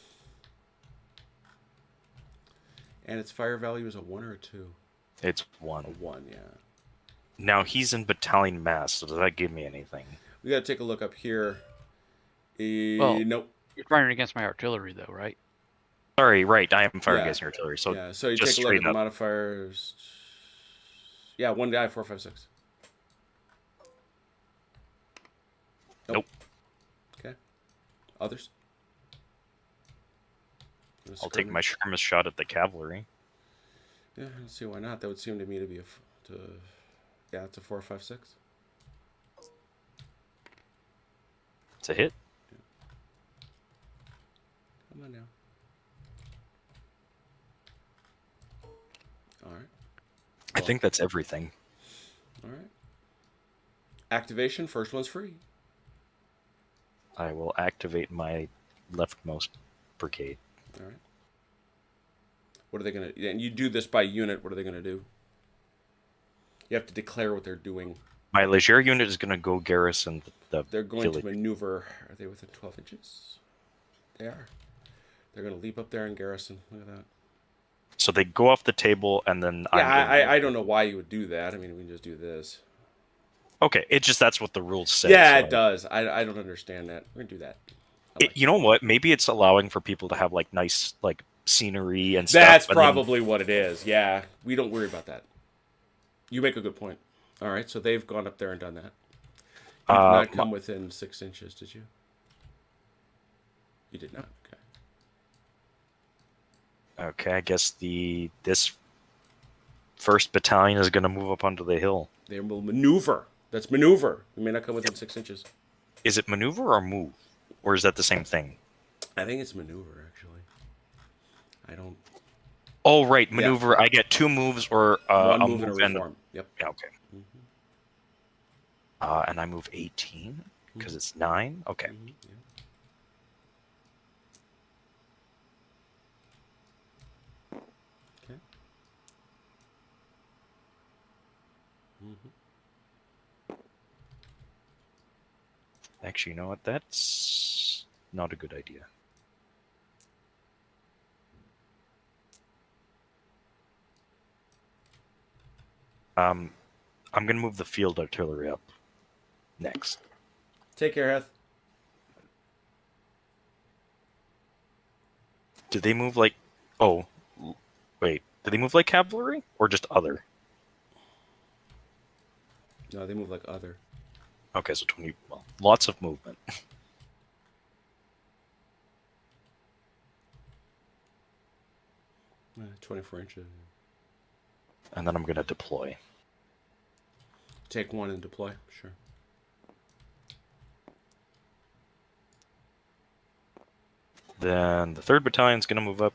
its fire value is a 1 or a 2. It's A 1. 1, yeah. Now he's in battalion mass, so does that give me anything? We got to take a look up here. Well, Nope. You're firing against my artillery, though, right? Sorry, right. I am firing Yeah. against your artillery. So Yeah, so you just take a look at straight the up. modifiers. Yeah, 1 die, 4, 5, 6. Nope. Okay. Others? I'll take my sharpest shot at the cavalry. Yeah, let's see why not. That would seem to me to be yeah, it's a 4, 5, 6. It's a hit. Come on now. All right. I think that's everything. All right. Activation. First one's free. I will activate my leftmost brigade. All right. What are they going to... And you do this by unit. What are they going to do? You have to declare what they're doing. My Leger unit is going to go garrison the They're going village. to maneuver. Are they within 12 inches? They are. They're going to leap up there and garrison. Look at that. So they go off the table, and then Yeah, I don't know why you would do that. I mean, we can just do this. Okay, it just that's what the rules say. Yeah, so it does. I don't understand that. We're going to do that. You know what? Maybe it's allowing for people to have like nice like scenery and stuff. That's and then- probably what it is. Yeah, we don't worry about that. You make a good point. All right, so they've gone up there and done that. You did not come within 6 inches, did you? You did not. Okay. Okay, I guess this first battalion is going to move up onto the hill. They will maneuver. That's maneuver. You may not come within 6 inches. Is it maneuver or move, or is that the same thing? I think it's maneuver, actually. I don't... Oh, right, maneuver. Yeah. I get 2 moves or one a move and a reform. Yep. Yeah, okay. And I move 18 because it's 9. Okay. Yeah. Okay. Actually, you know what? That's not a good idea. I'm going to move the field artillery up next. Take care, Heth. Do they move like... Oh, wait. Do they move like cavalry or just other? No, they move like other. Okay, so 20... Well, lots of movement. 24 inches. And then I'm going to deploy. Take 1 and deploy, sure. Then the 3rd battalion's going to move up.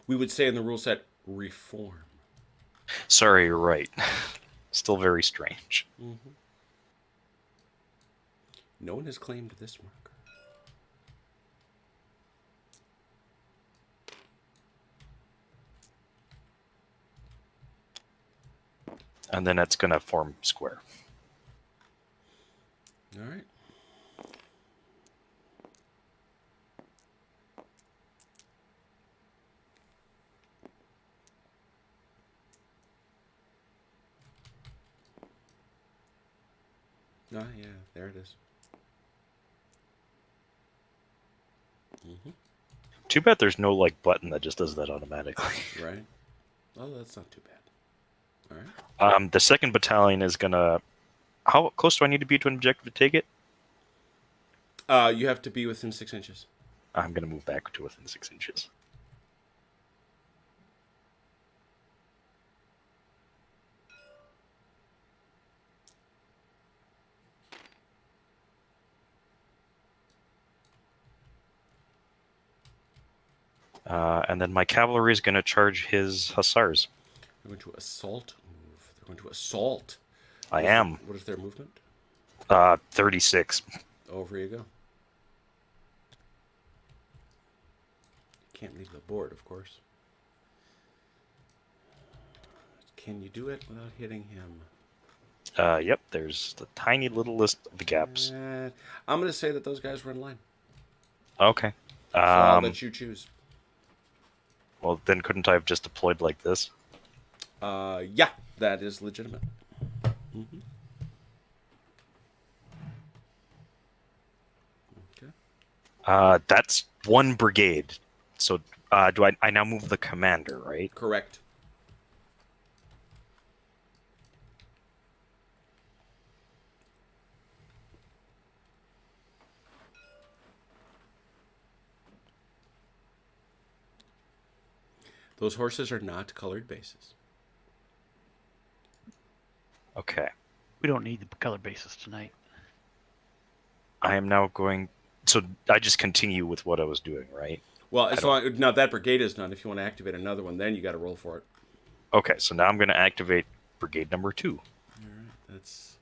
We would say in the rule set, reform. Sorry, you're right. Still very strange. Mm-hmm. No one has claimed this marker. And then it's going to form square. All right. Ah, yeah, there it is. Mm-hmm. Too bad there's no like button that just does that automatically. Right. Oh, that's not too bad. All right. The 2nd battalion is gonna... How close do I need to be to an objective to take it? You have to be within 6 inches. I'm gonna move back to within 6 inches. And then my cavalry is going to charge his hussars. They're going to assault move. They're going to assault. I am. What is their movement? 36. Over you go. Can't leave the board, of course. Can you do it without hitting him? Yep, there's the tiny little list of the gaps. I'm going to say that those guys were in line. Okay. So I'll let you choose. Well, then couldn't I have just deployed like this? Yeah, that is legitimate. Mm-hmm. Okay. That's 1 brigade. So do I now move the commander, right? Correct. Those horses are not colored bases. Okay. We don't need the color bases tonight. I am now going. So I just continue with what I was doing, right? Well, as long now that brigade is done. If you want to activate another one, then you got to roll for it. Okay, so now I'm going to activate Brigade number 2. All right, that's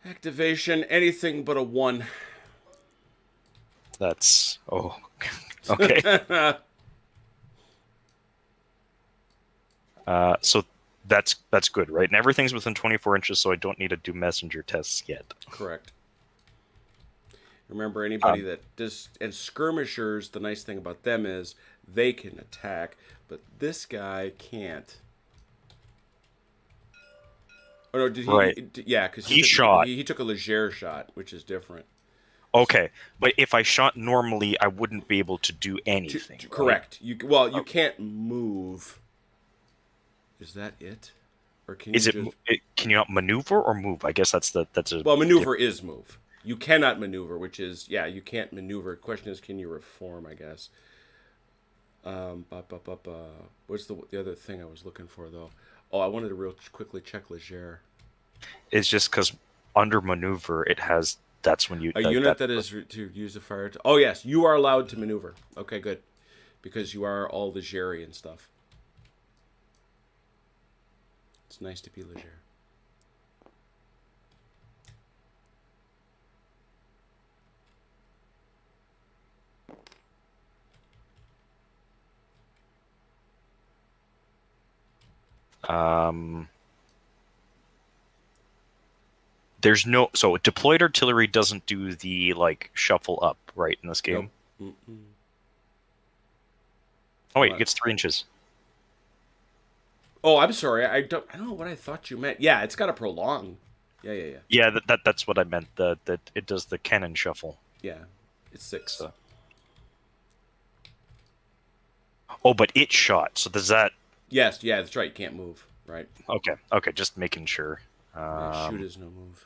activation. Anything but a 1. That's okay. So that's good, right? And everything's within 24 inches, so I don't need to do messenger tests yet. Correct. Remember, anybody that does, and skirmishers, the nice thing about them is they can attack, but this guy can't. Oh no, did he? Right. Yeah, because He shot. He took a Leger shot, which is different. Okay, but if I shot normally, I wouldn't be able to do anything. Correct. You you can't move. Is that it? Or can you can you not maneuver or move? I guess that's a well, maneuver is move. You cannot maneuver, which is you can't maneuver. Question is, can you reform? I guess. What's the other thing I was looking for though? Oh, I wanted to real quickly check Leger. It's just because under maneuver it has. That's when you a unit that is to use a fire. Oh yes, you are allowed to maneuver. Okay, good, because you are all Leger and stuff. It's nice to be Leger. There's no deployed artillery doesn't do the shuffle up right in this game. Nope. Oh wait, it gets 3 inches. Oh, I'm sorry. I don't know what I thought you meant. Yeah, it's got to prolong. Yeah. Yeah, that's what I meant. That it does the cannon shuffle. Yeah, it's 6. So. Oh, but it shot. So does that? Yes, yeah, that's right. You can't move. Right. Okay, just making sure. Shoot is no move.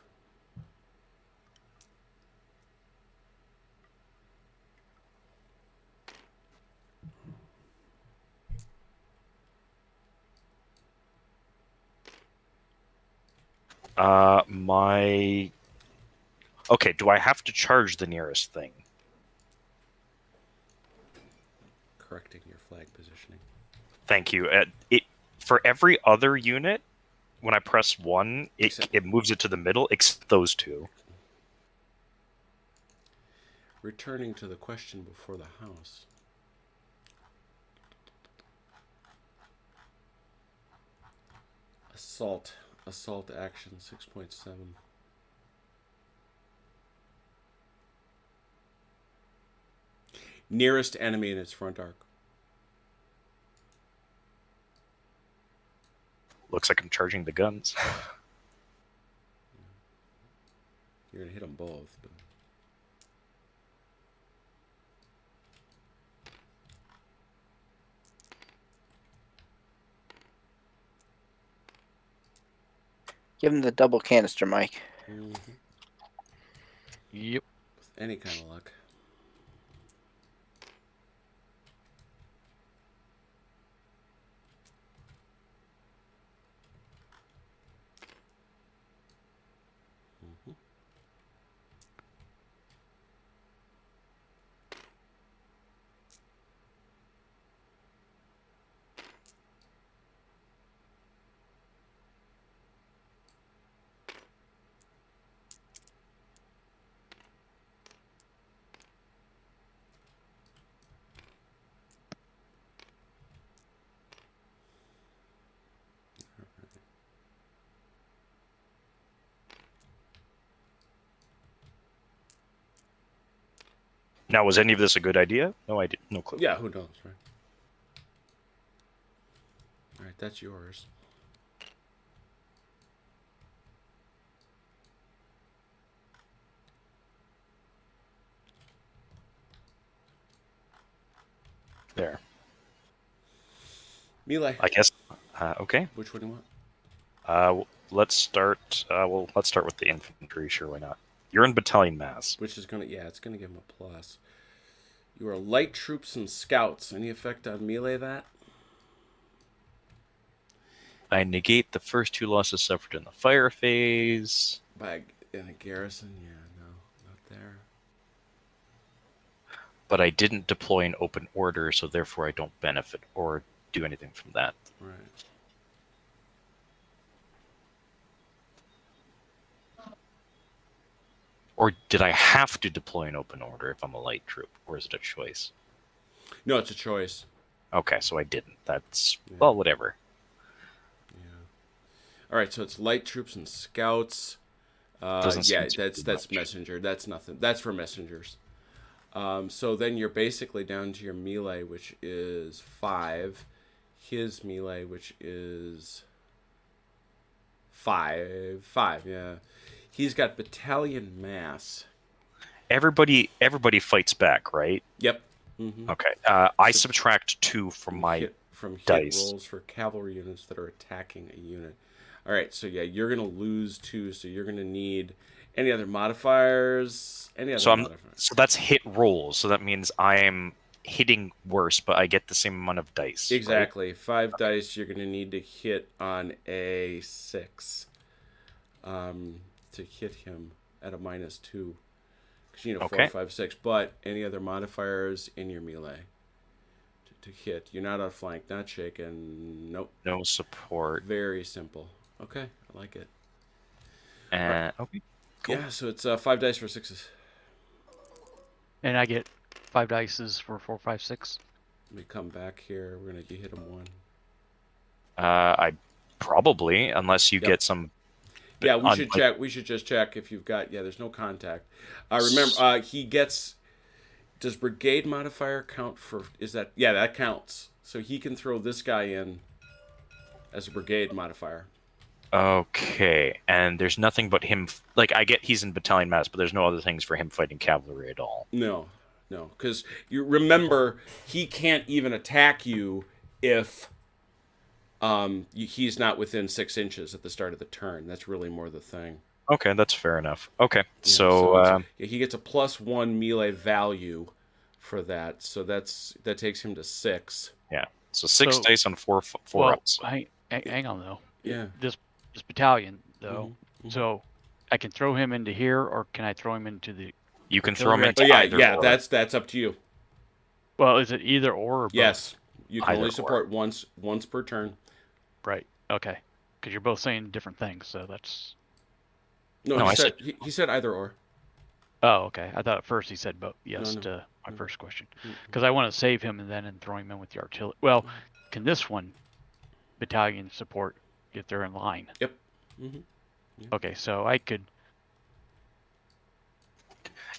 Okay, do I have to charge the nearest thing? Correcting your flag positioning. Thank you. For every other unit, when I press 1, it moves it to the middle, except those 2. Returning to the question before the house. Assault action 6.7. Nearest enemy in its front arc. Looks like I'm charging the guns. You're gonna hit them both. But... Give him the double canister, Mike. Mm-hmm. Yep. With any kind of luck. Now, was any of this a good idea? No, I did. No clue. Yeah, who knows, right? All right, that's yours. There. Melee. I guess. Okay. Which one do you want? Let's start. Let's start with the infantry. Sure, why not? You're in battalion mass. Which is gonna, it's gonna give him a plus. You are light troops and scouts. Any effect on melee that? I negate the first 2 losses suffered in the fire phase. In a garrison? Yeah, no, not there. But I didn't deploy an open order, so therefore I don't benefit or do anything from that. Right. Or did I have to deploy an open order if I'm a light troop? Or is it a choice? No, it's a choice. Okay, so I didn't. That's, Yeah. well, whatever. Yeah. All right, so it's light troops and scouts. Doesn't Yeah, seem to be that's much. messenger. That's nothing. That's for messengers. So then you're basically down to your melee, which is 5. His melee, which is 5. 5, yeah. He's got battalion mass. Everybody fights back, right? Yep. Mm-hmm. Okay. I subtract 2 from my hit dice. rolls for cavalry units that are attacking a unit. All right, so yeah, you're gonna lose 2, so you're gonna need any other modifiers. So that's hit rolls. So that means I'm hitting worse, but I get the same amount of dice. Exactly. Right? 5 dice you're gonna need to hit on a 6. To hit him at a -2. Because you know 4, 5, 6. But any other modifiers in your melee to hit. You're not outflanked, not shaken. Nope. No support. Very simple. Okay, I like it. Okay. Cool. Yeah, so it's 5 dice for 6s. And I get 5 dices for 4, 5, 6. Let me come back here. We're gonna hit him 1. I probably, unless you get some. Yeah, we should check. We should just check if you've got. Yeah, there's no contact. Remember, he gets. Does brigade modifier count for? Is that? Yeah, that counts. So he can throw this guy in as a brigade modifier. Okay, and there's nothing but him. Like, I get he's in battalion mass, but there's no other things for him fighting cavalry at all. No, because you remember he can't even attack you if he's not within 6 inches at the start of the turn. That's really more the thing. Okay, that's fair enough. Okay, Yeah, so he gets a +1 melee value for that. So that takes him to 6. yeah, so 6 dice on 4 well, ups. hang on though. Yeah. This battalion though. Mm-hmm. So I can throw him into here, or can I throw him into the? You can throw him into yeah, either. yeah. Or. That's up to you. Well, is it either or both? Yes, you can Either only support once per turn. Right. Okay. Because you're both saying different things, so that's. No, he said either or. Oh, okay. I thought at first he said both. Yes No. to my first question, because I want to save him and throw him in with the artillery. Well, can this one battalion support if they're in line? Yep. Mm-hmm. Yep. Okay, so I could.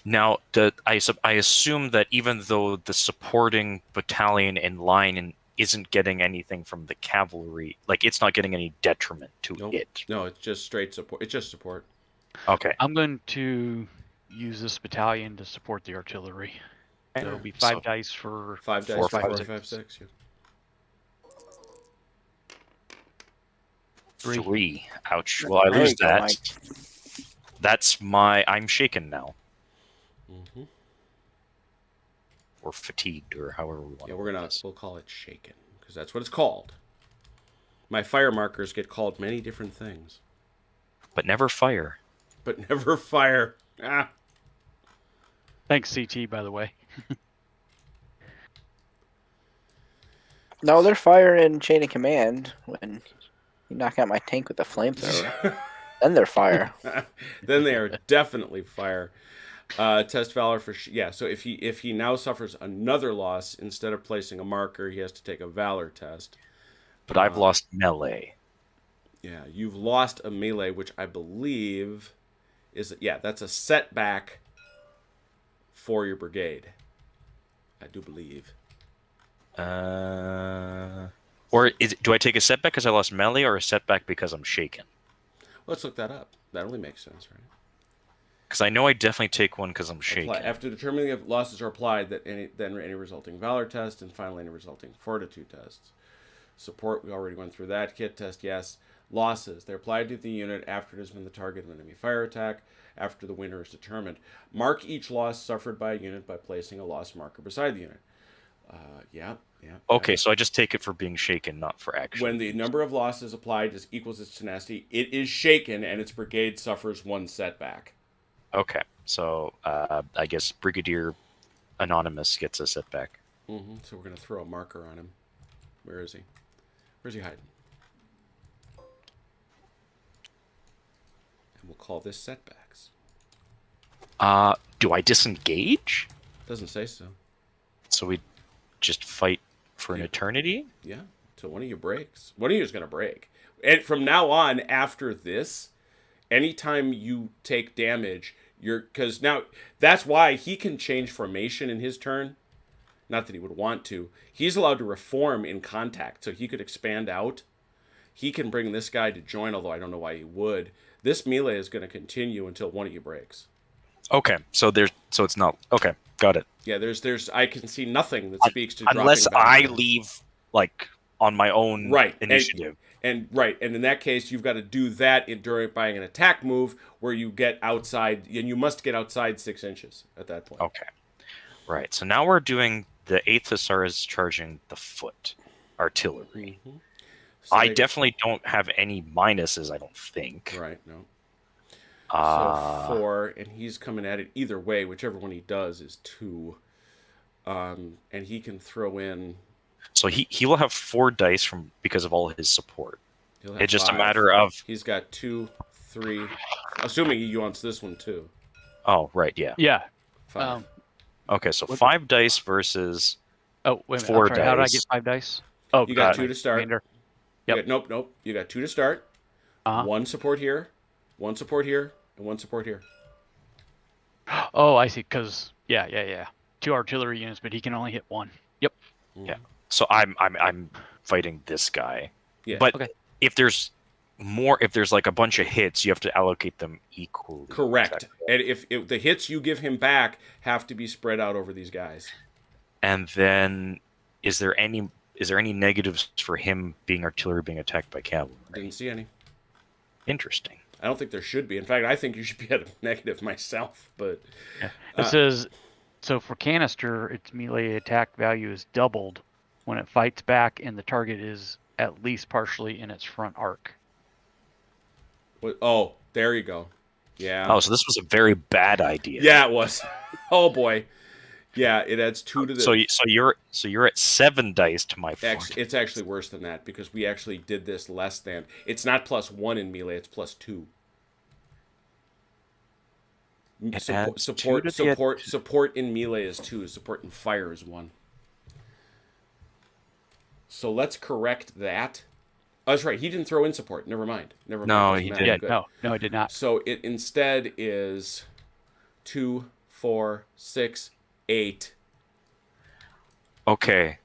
Now, I assume that even though the supporting battalion in line isn't getting anything from the cavalry, like it's not getting any detriment to it. No, it's just straight support. It's just support. Okay. I'm going to use this battalion to support the artillery. So it'll be 5 dice for 5 dice 4, for 5, 5, 6. Yeah. 3. Ouch. Well, I There lose you go, that. Mike. That's my. I'm shaken now, Mm-hmm. or fatigued, or however we want. Yeah, we'll call it shaken because that's what it's called. My fire markers get called many different things, But never fire. but never fire. Ah. Thanks, CT, by the way. No, they're fire in chain of command when you knock out my tank with a flamethrower. Then they're fire. Then they are definitely fire. Test Valour for yeah. So if he now suffers another loss, instead of placing a marker, he has to take a Valor test. But I've lost melee. Yeah, you've lost a melee, which I believe is that's a setback for your brigade. I do believe. Or do I take a setback because I lost melee, or a setback because I'm shaken? Let's look that up. That only makes sense, right? Because I know I definitely take one because I'm shaken. After determining if losses are applied, then any resulting Valor test, and finally any resulting Fortitude tests. Support, we already went through that. Kit test, yes. losses. They're applied to the unit after it has been the target of an enemy fire attack, after the winner is determined. Mark each loss suffered by a unit by placing a loss marker beside the unit. Yeah. Okay, so I just take it for being shaken, not for action. When the number of losses applied equals its tenacity, it is shaken and its brigade suffers 1 setback. Okay, so I guess Brigadier Anonymous gets a setback. So we're going to throw a marker on him. Where is he? Where's he hiding? And we'll call this setbacks. Do I disengage? Doesn't say so. So we just fight for an eternity? Yeah, till one of you breaks. One of you is going to break. And from now on, after this, anytime you take damage, because now that's why he can change formation in his turn. Not that he would want to. He's allowed to reform in contact, so he could expand out. He can bring this guy to join, although I don't know why he would. This melee is going to continue until one of you breaks. Okay, so it's not okay. Got it. Yeah, there's I can see nothing that speaks to unless dropping I back. leave like on my own initiative. And in that case, you've got to do that during buying an attack move where you get outside, and you must get outside 6 inches at that point. Okay, right. So now we're doing the 8th Hussars charging the foot artillery. So I definitely don't have any minuses. I don't think. Right. No. So 4, and he's coming at it either way. Whichever one he does is 2, and he can throw in. So he will have 4 dice because of all his support. It's just 5. a matter of He's got 2, 3. Assuming he wants this one too. Oh right, yeah. Yeah. 5. Okay, so 5 dice versus. Oh wait a minute. 4 I'm sorry, how did I dice. get 5 dice? Oh, You got 2 to start. Commander. You Yep. got, nope. You got 2 to start. 1 support here, 1 support here, and 1 support here. Oh, I see. Because yeah. 2 artillery units, but he can only hit 1. Yep. Yeah. So I'm fighting this guy. Yeah. But Okay. if there's like a bunch of hits, you have to allocate them equally. Correct. And if the hits you give him back have to be spread out over these guys. And then is there any negatives for him being artillery being attacked by cavalry? Didn't see any. Interesting. I don't think there should be. In fact, I think you should be at a negative myself. But It says, so for canister, its melee attack value is doubled when it fights back and the target is at least partially in its front arc. oh, there you go. Yeah. Oh, so this was a very bad idea. Yeah, it was. Oh boy. Yeah, it adds 2 to the. So you're at 7 dice to my 4. It's actually worse than that because we actually did this less than. It's not +1 in melee. It's +2. Support in melee is 2. Support in fire is 1. So let's correct that. Oh, that's right. He didn't throw in support. Never mind. No, he didn't. Yeah, Good. no, I did not. So it instead is 2, 4, 6, 8. Okay.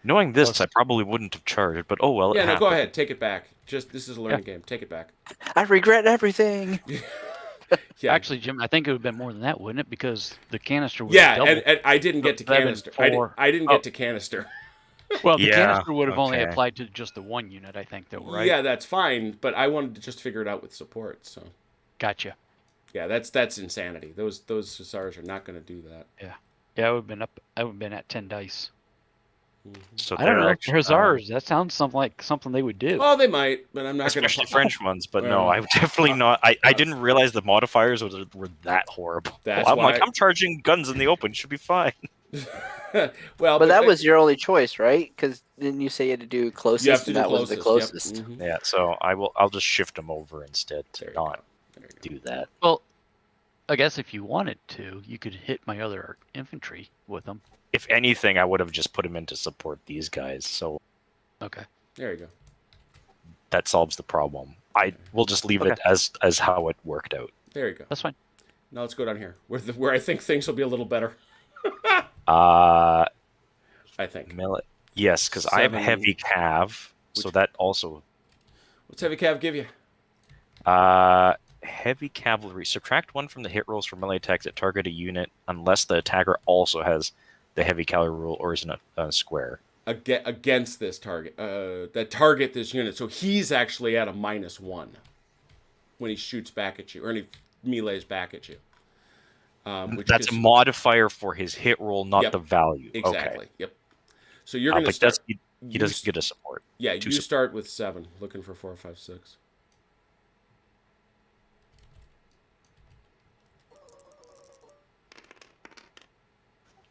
Knowing this, I probably wouldn't have charged, but oh well. Yeah, it no, happened. go ahead. Take it back. This is a learning game. Take it back. I regret everything. Yeah. Actually, Jim, I think it would have been more than that, wouldn't it? Because the canister would Yeah, have doubled. and I didn't get to 7, canister. 4. I didn't get to canister. Well, the Yeah, canister would have only okay. applied to just the 1 unit, I think, though, right? Yeah, that's fine, but I wanted to just figure it out with support. So Gotcha. yeah, that's insanity. Those Hussars are not going to do that. Yeah, I would have been at 10 dice. So I don't they're know. actually- Hussars, that sounds like something they would do. Oh, they might, but I'm not going especially to. French ones, but no, Well, I would definitely not. I didn't realize the modifiers were that horrible. That's I'm why- like, I'm charging guns in the open, should be fine. Well, But that was your only choice, right? Because didn't you say you had to do closest, you have to and do that was the closest. closest? Yep. Yeah, so I'll just shift them over instead to There you not There you go. do that. Well, I guess if you wanted to, you could hit my other infantry with them. If anything, I would have just put them in to support these guys, so Okay. There you go. that solves the problem. I will just leave it as how it worked out. There you go. That's fine. Now let's go down here, where I think things will be a little better. I think. Yes, because I have 7. heavy cav, so that also What's heavy cav give you? heavy cavalry. Subtract 1 from the hit rolls for melee attacks that target a unit, unless the attacker also has the heavy cavalry rule or is in a square. against this target, that target this unit. So he's actually at a -1 when he shoots back at you, or when he melees back at you. That's a modifier for his hit roll, not the value. Exactly. Okay. Yep. So you're going to start. He doesn't get a support. Yeah, you start with 7, looking for 4, 5, 6.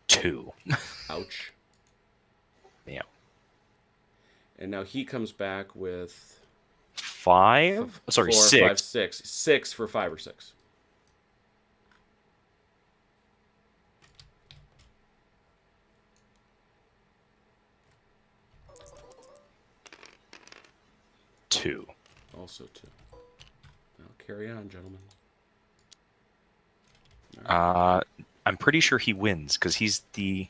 Two. Ouch. Yeah. And now he comes back with 5. Sorry, 4, 6. 5, 6. 6 for 5 or 6. Two. Also 2. Now carry on, gentlemen. I'm pretty sure he wins because he's the.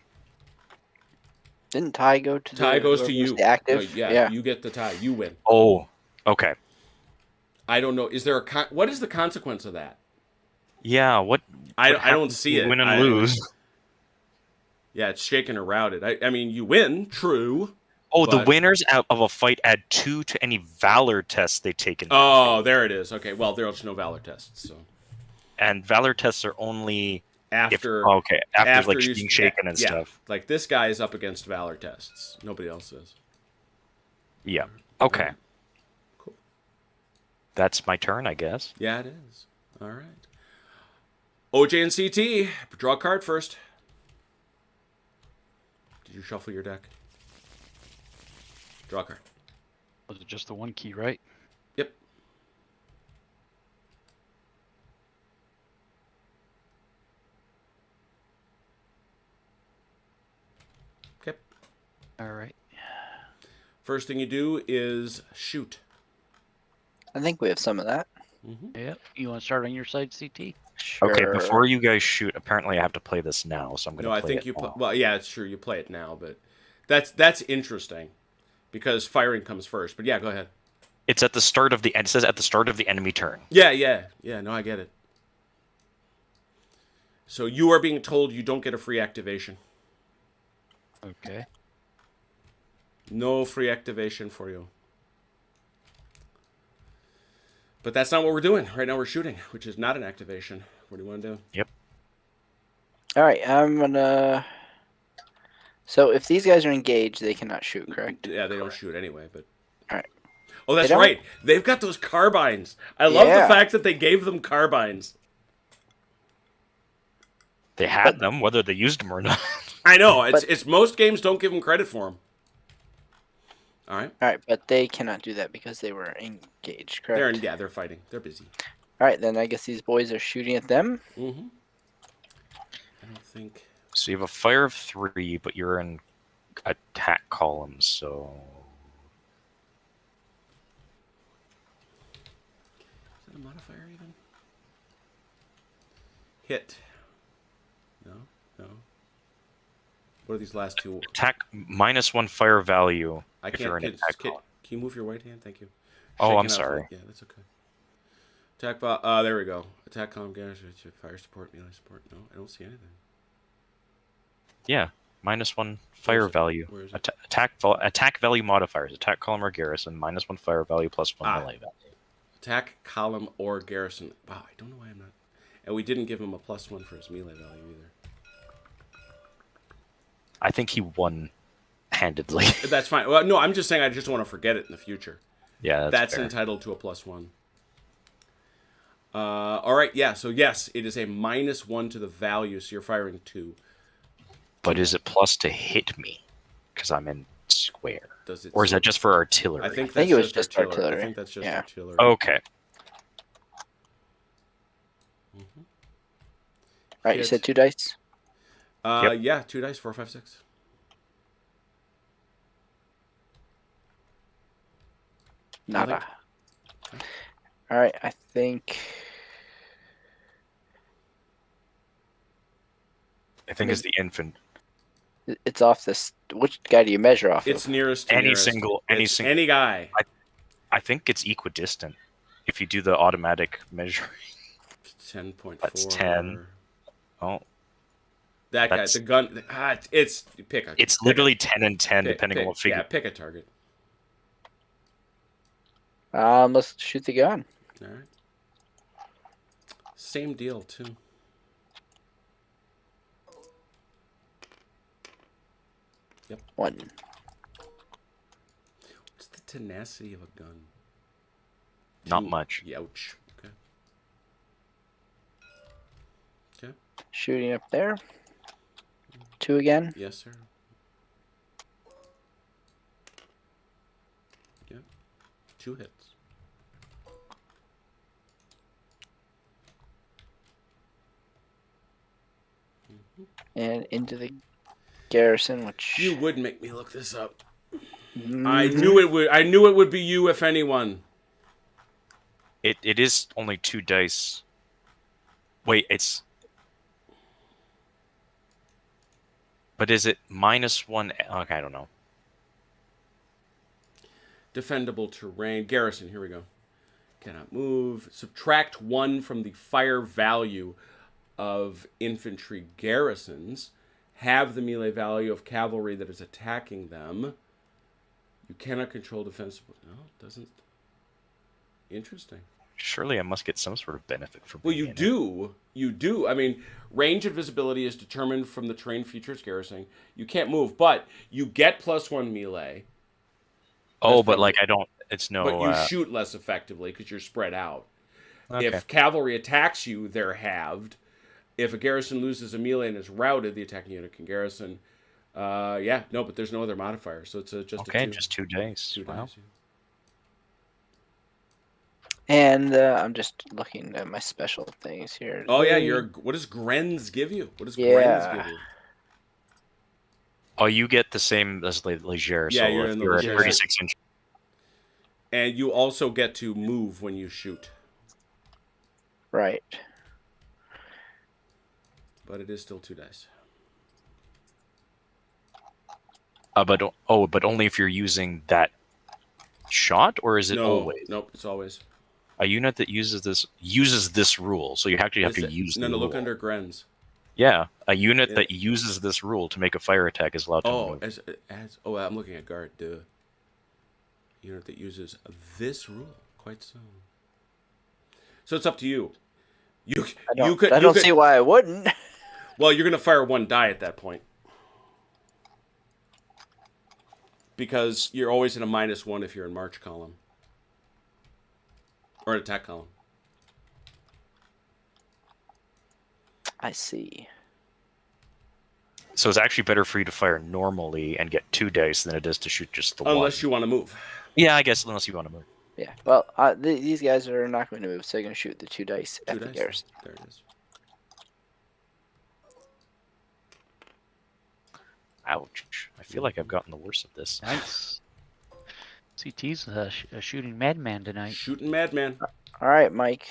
Didn't tie go to Tie goes to you. the active? No, yeah, you get the tie. You win. Oh, okay. I don't know. Is there what is the consequence of that? Yeah, what I don't see it. Win and lose. Yeah, it's shaken or routed. I mean, you win, true. Oh, the winners of a fight add 2 to any Valor tests they take in. Oh, there it is. Okay, well, there's no Valor tests. So. And Valor tests are only after like being shaken and stuff. Like this guy is up against Valor tests. Nobody else is. Yeah. Okay. Cool. That's my turn, I guess. Yeah, it is. All right. OJ and CT, draw a card first. Did you shuffle your deck? Draw a card. Was it just the one key, right? Yep. Okay. All right. First thing you do is shoot. I think we have some of that. Mm-hmm. Yep. You want to start on your side, CT? Sure. Okay, before you guys shoot, apparently I have to play this now, so I'm going to play it. No, I think you now. well, yeah, it's true. You play it now, but that's interesting because firing comes first. But yeah, go ahead. It's at the start of it says at the start of the enemy turn. Yeah. No, I get it. So you are being told you don't get a free activation. Okay. No free activation for you. But that's not what we're doing. Right now we're shooting, which is not an activation. What do you want to do? Yep. All right, I'm gonna. So if these guys are engaged, they cannot shoot, correct? Yeah, they don't shoot anyway, but. All right. Oh, that's right. They've got those carbines. I love the fact that they gave them carbines. They had them, whether they used them or not. I know. It's most games don't give them credit for them. All right. All right, but they cannot do that because they were engaged, correct? They're fighting. They're busy. All right, then I guess these boys are shooting at them. Mm-hmm. I don't think. So you have a fire of 3, but you're in attack columns, so. Is that a modifier even? Hit. No. What are these last two? Attack -1 fire value. I if you're in attack column. Can you move your right hand? Thank you. Oh, I'm sorry. Yeah, that's okay. Attack there we go. Attack column, fire support, melee support. No, I don't see anything. Yeah, -1 fire value. Where is it? Attack value modifiers. Attack column or garrison. -1 fire value +1 melee value. Attack column or garrison. Wow, I don't know why I'm not. And we didn't give him a +1 for his melee value either. I think he won handedly. That's fine. Well, no, I'm just saying I just don't want to forget it in the future. Yeah, that's fair. entitled to a +1. All right, yeah. So yes, it is a -1 to the value. So you're firing 2. But is it plus to hit me? Because I'm in square. Or is that just for artillery? I think it was just artillery. I think that's just artillery. Okay. Mm-hmm. All right, you said 2 dice? Yep. Yeah, 2 dice, 4, 5, 6. Nada. All right, I think it's the infant. it's off this. Which guy do you measure off It's of? nearest to Any nearest. single Any guy. I think it's equidistant. If you do the automatic measuring. 10.4. That's 10. Oh. That guy, That's the gun. It's pick a. it's pick literally a, 10 and 10 pick, depending on pick, what figure. Yeah, pick a target. Let's shoot the gun. All right. Same deal too. Yep. 1. What's the tenacity of a gun? Not 2. much. Youch. Okay. Okay. Shooting up there. 2 again. Yes, sir. Yep. 2 hits. And into the garrison, which You would make me look this up. Mhm. I knew it would. I knew it would be you, if anyone. It is only 2 dice. Wait, it's. But is it -1? Okay, I don't know. Defendable terrain. Garrison. Here we go. Cannot move. Subtract 1 from the fire value of infantry garrisons. Have the melee value of cavalry that is attacking them. You cannot control defensible. No, it doesn't. Interesting. Surely I must get some sort of benefit from Well, being you in it. do. You do. I mean, range and visibility is determined from the terrain features garrison. You can't move, but you get +1 melee. Oh, That's but probably- like I don't. It's no. But you shoot less effectively because you're spread out. Okay. If cavalry attacks you, they're halved. If a garrison loses a melee and is routed, the attacking unit can garrison. Yeah, no, but there's no other modifier, so it's just Okay, a 2. just 2 dice. 2 Wow. dice. And I'm just looking at my special things here. Oh yeah, what does Grenz give you? What does Yeah. Grenz give you? Oh, you get the same as Leger. Yeah, so you're if in the you're Leger. at 36 inch. And you also get to move when you shoot, Right. but it is still 2 dice. But only if you're using that shot, or is it No, always nope, it's always. a unit that uses this rule? So you actually have to use No, the no, rule. look under Grenz. Yeah, a unit Yeah. that uses this rule to make a fire attack is allowed to Oh, move. I'm looking at guard. Duh. Unit that uses this rule. Quite so. So it's up to you. I don't see why I wouldn't. Well, you're gonna fire 1 die at that point because you're always in a -1 if you're in march column or an attack column. I see. So it's actually better for you to fire normally and get 2 dice than it is to shoot just the one. Unless you want to move. Yeah, I guess unless you want to move. Yeah. Well, these guys are not going to move, so they're going to shoot the 2 dice 2 at the dice. garrison. There it is. Ouch! I feel like I've gotten the worst of this. Nice. CT's a shooting madman tonight. Shooting madman. All right, Mike.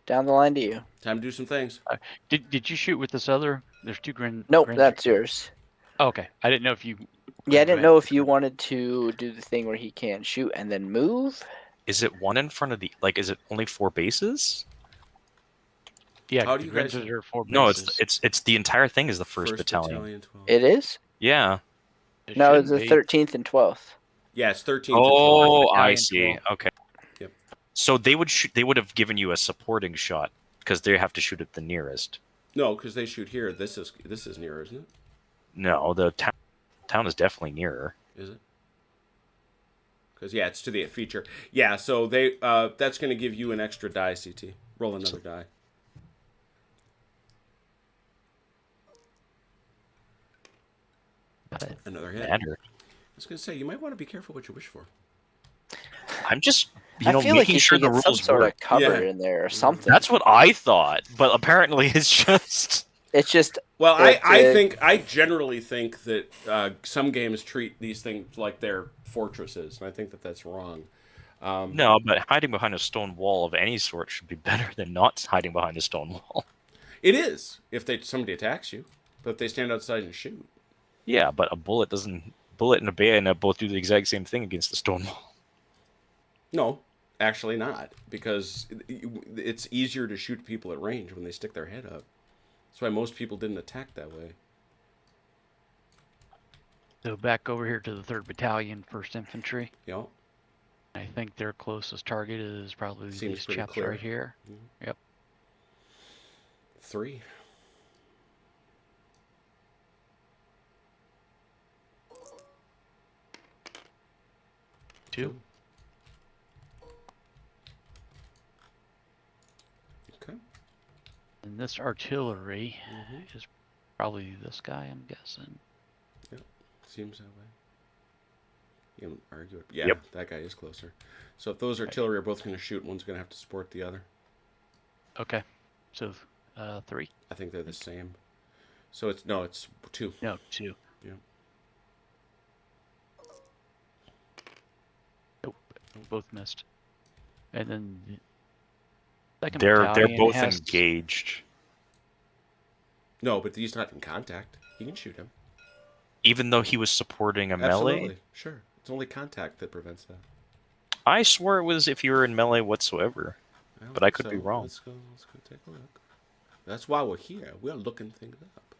Down the line to you. Time to do some things. Did you shoot with this other? There's 2 Nope, Grins. that's yours. Oh, okay. I didn't know if you. Yeah, I didn't know if you wanted to do the thing where he can shoot and then move. Is it one in front of the? Like, is it only 4 bases? Yeah, How do the you guys- Grins are 4 No, bases. it's the entire thing is the first battalion. 12. It is? Yeah. It No, should it's the be. 13th and 12th. Yeah, it's 13th and 12th. Oh, I battalion see. 12. Okay. Yep. So they would have given you a supporting shot because they have to shoot at the nearest. No, because they shoot here. This is nearer, isn't it? No, the town is definitely nearer. Is it? Because yeah, it's to the feature. Yeah, so they that's going to give you an extra die, CT. Roll another die. Another hit. Matter. I was going to say, you might want to be careful what you wish for. I'm just I feel like making you sure should the get some rules sort work. of cover Yeah. in there or something. That's what I thought, but apparently it's just. It's just Well, But, I generally think that some games treat these things like they're fortresses, and I think that that's wrong. No, but hiding behind a stone wall of any sort should be better than not hiding behind a stone wall. It is if somebody attacks you, but if they stand outside and shoot. Yeah, but a bullet and a bayonet both do the exact same thing against the stone wall. No, actually not, because it's easier to shoot people at range when they stick their head up. That's why most people didn't attack that way. So back over here to the 3rd Battalion, 1st Infantry. Yep. I think their closest target is probably Seems these pretty chaps clear. right here. Mhm. Yep. 3. Two. Okay. And this artillery Mhm. is probably this guy, I'm guessing. Yep. Seems that way. You can argue it. Yeah, Yep. that guy is closer. So if those artillery are both going to shoot, one's going to have to support the other. Okay. So 3? I think they're the same. So it's 2. No, 2. Yeah. Nope. Both missed. And then the 2nd They're Battalion both has engaged. No, but he's not in contact. You can shoot him. Even though he was supporting a melee? Absolutely. Sure. It's only contact that prevents that. I swore it was if you were in melee whatsoever. don't But I think could be wrong. Let's go take a look. That's why we're here. We're looking things up.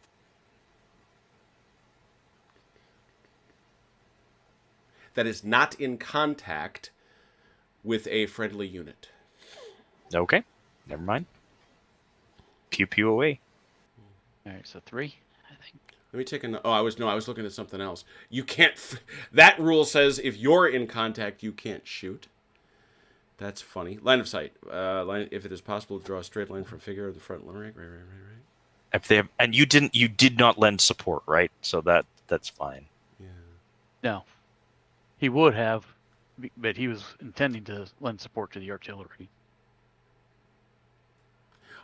That is not in contact with a friendly unit. Okay. Never mind. Pew pew away. All right, so 3, I think. Let me take a. I was looking at something else. You can't. That rule says if you're in contact, you can't shoot. That's funny. Line of sight. If it is possible to draw a straight line from figure of the front line. Right. If they have, and you did not lend support, right? So that's fine. Yeah. No. He would have, but he was intending to lend support to the artillery.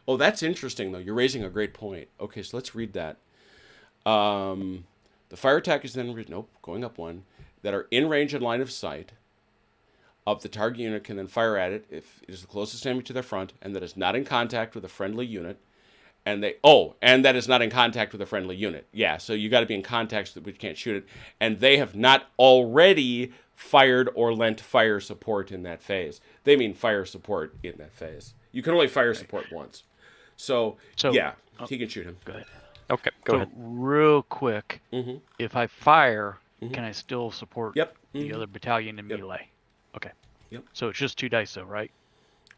Oh, that's interesting though. You're raising a great point. Okay, so let's read that. The fire attack is then going up 1 that are in range and line of sight of the target unit can then fire at it if it is the closest enemy to their front and that is not in contact with a friendly unit. And that is not in contact with a friendly unit. Yeah, so you got to be in contact so that we can't shoot it. And they have not already fired or lent fire support in that phase. They mean fire support in that phase. You can only fire support once. So yeah, he can shoot him. Go ahead. Okay, go ahead. Real quick, Mm-hmm. if I fire, Mhm. can I still support Yep. the other battalion in Yep. melee? Okay. Yep. So it's just 2 dice though, right?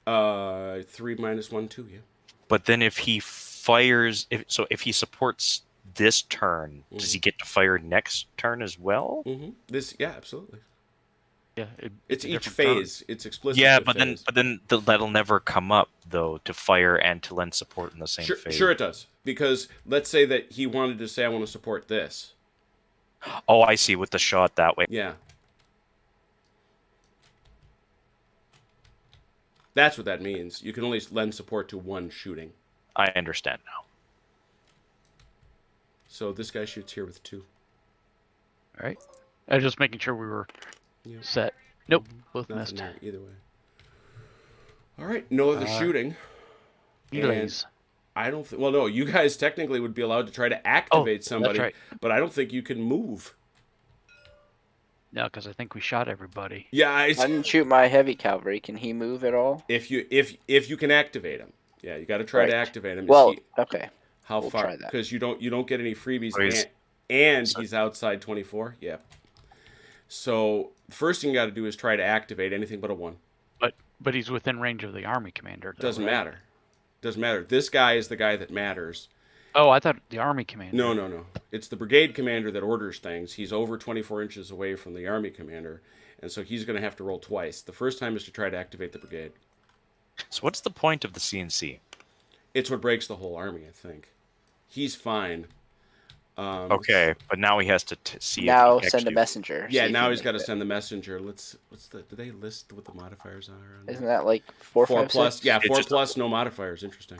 3 minus 1, 2, yeah. But then if he fires, if he supports this turn, does he get to fire next turn as well? Mm-hmm. Yeah, absolutely. Yeah. It's a each different turn. phase. It's explicit. Yeah, to but phase. then that'll never come up though to fire and to lend support in the same phase. Sure it does. Because let's say that he wanted to say, I want to support this. Oh, I see. With the shot that way. Yeah. That's what that means. You can only lend support to 1 shooting. I understand now. So this guy shoots here with 2. All right. I was just making sure we were Yep. set. Nope. Both Nothing missed. there either way. All right, no other shooting. Melees. I don't think. Well, no, you guys technically would be allowed to try to activate somebody, right. but I don't think you can move. No, because I think we shot everybody. Yeah, I didn't shoot my heavy cavalry. Can he move at all? if you can activate him, yeah, you got to try to Right. activate him. to Well, see okay. how we'll far? try that. Because you don't get any freebies, Oh, he's- and he's outside 24. Yeah. So first thing you got to do is try to activate anything but a 1. But he's within range of the army commander. Though, Doesn't right? matter. Doesn't matter. This guy is the guy that matters. Oh, I thought the army commander. No. It's the brigade commander that orders things. He's over 24 inches away from the army commander, and so he's going to have to roll twice. The first time is to try to activate the brigade. So what's the point of the CNC? It's what breaks the whole army, I think. He's fine. Okay, but now he has to see. Now if he send a actually- messenger. Yeah, see if now he he's got to makes it. send the messenger. Do they list what the modifiers are? On Isn't that like 4, 4 5, plus? 6? Yeah, It's 4 just- plus, no modifiers. Interesting.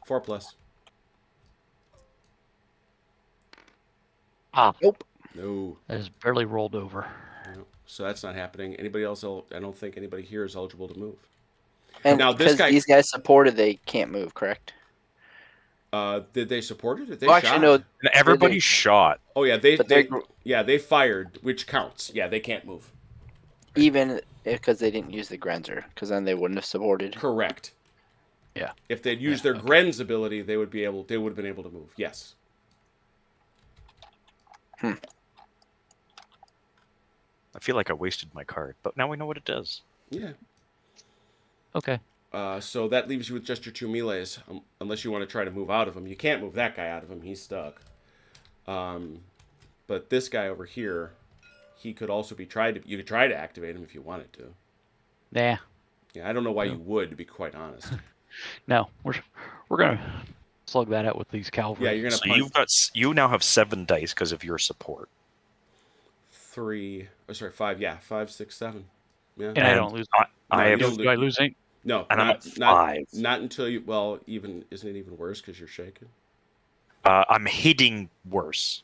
4 plus. Nope. No. That is barely rolled over. No. So that's not happening. Anybody else? I don't think anybody here is eligible to move. And Now, this because guy- these guys supported, they can't move, correct? Did they support it? Did they Well, shot? actually, no. And everybody shot. Oh yeah, they But they're- they fired, which counts. Yeah, they can't move. Even because they didn't use the Grenzer, because then they wouldn't have supported. Correct. Yeah. If they'd used their Gren's ability, they would have been able to move. Yes. I feel like I wasted my card, but now we know what it does. Yeah. Okay. So that leaves you with just your 2 melees, unless you want to try to move out of him. You can't move that guy out of him. He's stuck. But this guy over here, he could also be tried to. You could try to activate him if you wanted to. Nah. Yeah, I don't know why you would, to be quite honest. No, we're gonna slug that out with these cavalry. Yeah, you're gonna. So you now have 7 dice because of your support. 3. Oh, sorry, 5. Yeah, 5, 6, 7. Yeah. And I don't lose. I have don't Do I lose 8? no, and I'm not at 5. not until you. Well, isn't it even worse because you're shaking? I'm hitting worse,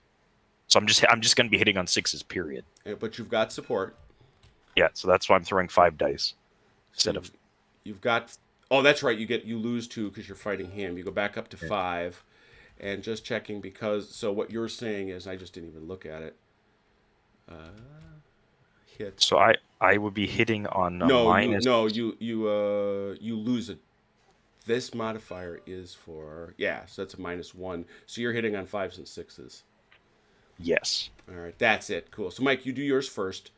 so I'm just going to be hitting on 6s. Period. Yeah, but you've got support. Yeah, so that's why I'm throwing 5 dice instead of. You've got. Oh, that's right. You lose 2 because you're fighting him. You go back up to 5, and just checking because. So what you're saying is, I just didn't even look at it. Hit. So I would be hitting on minus. You lose it. This modifier is for so that's a -1. So you're hitting on 5s and 6s. Yes. All right, that's it. Cool. So Mike, you do yours first.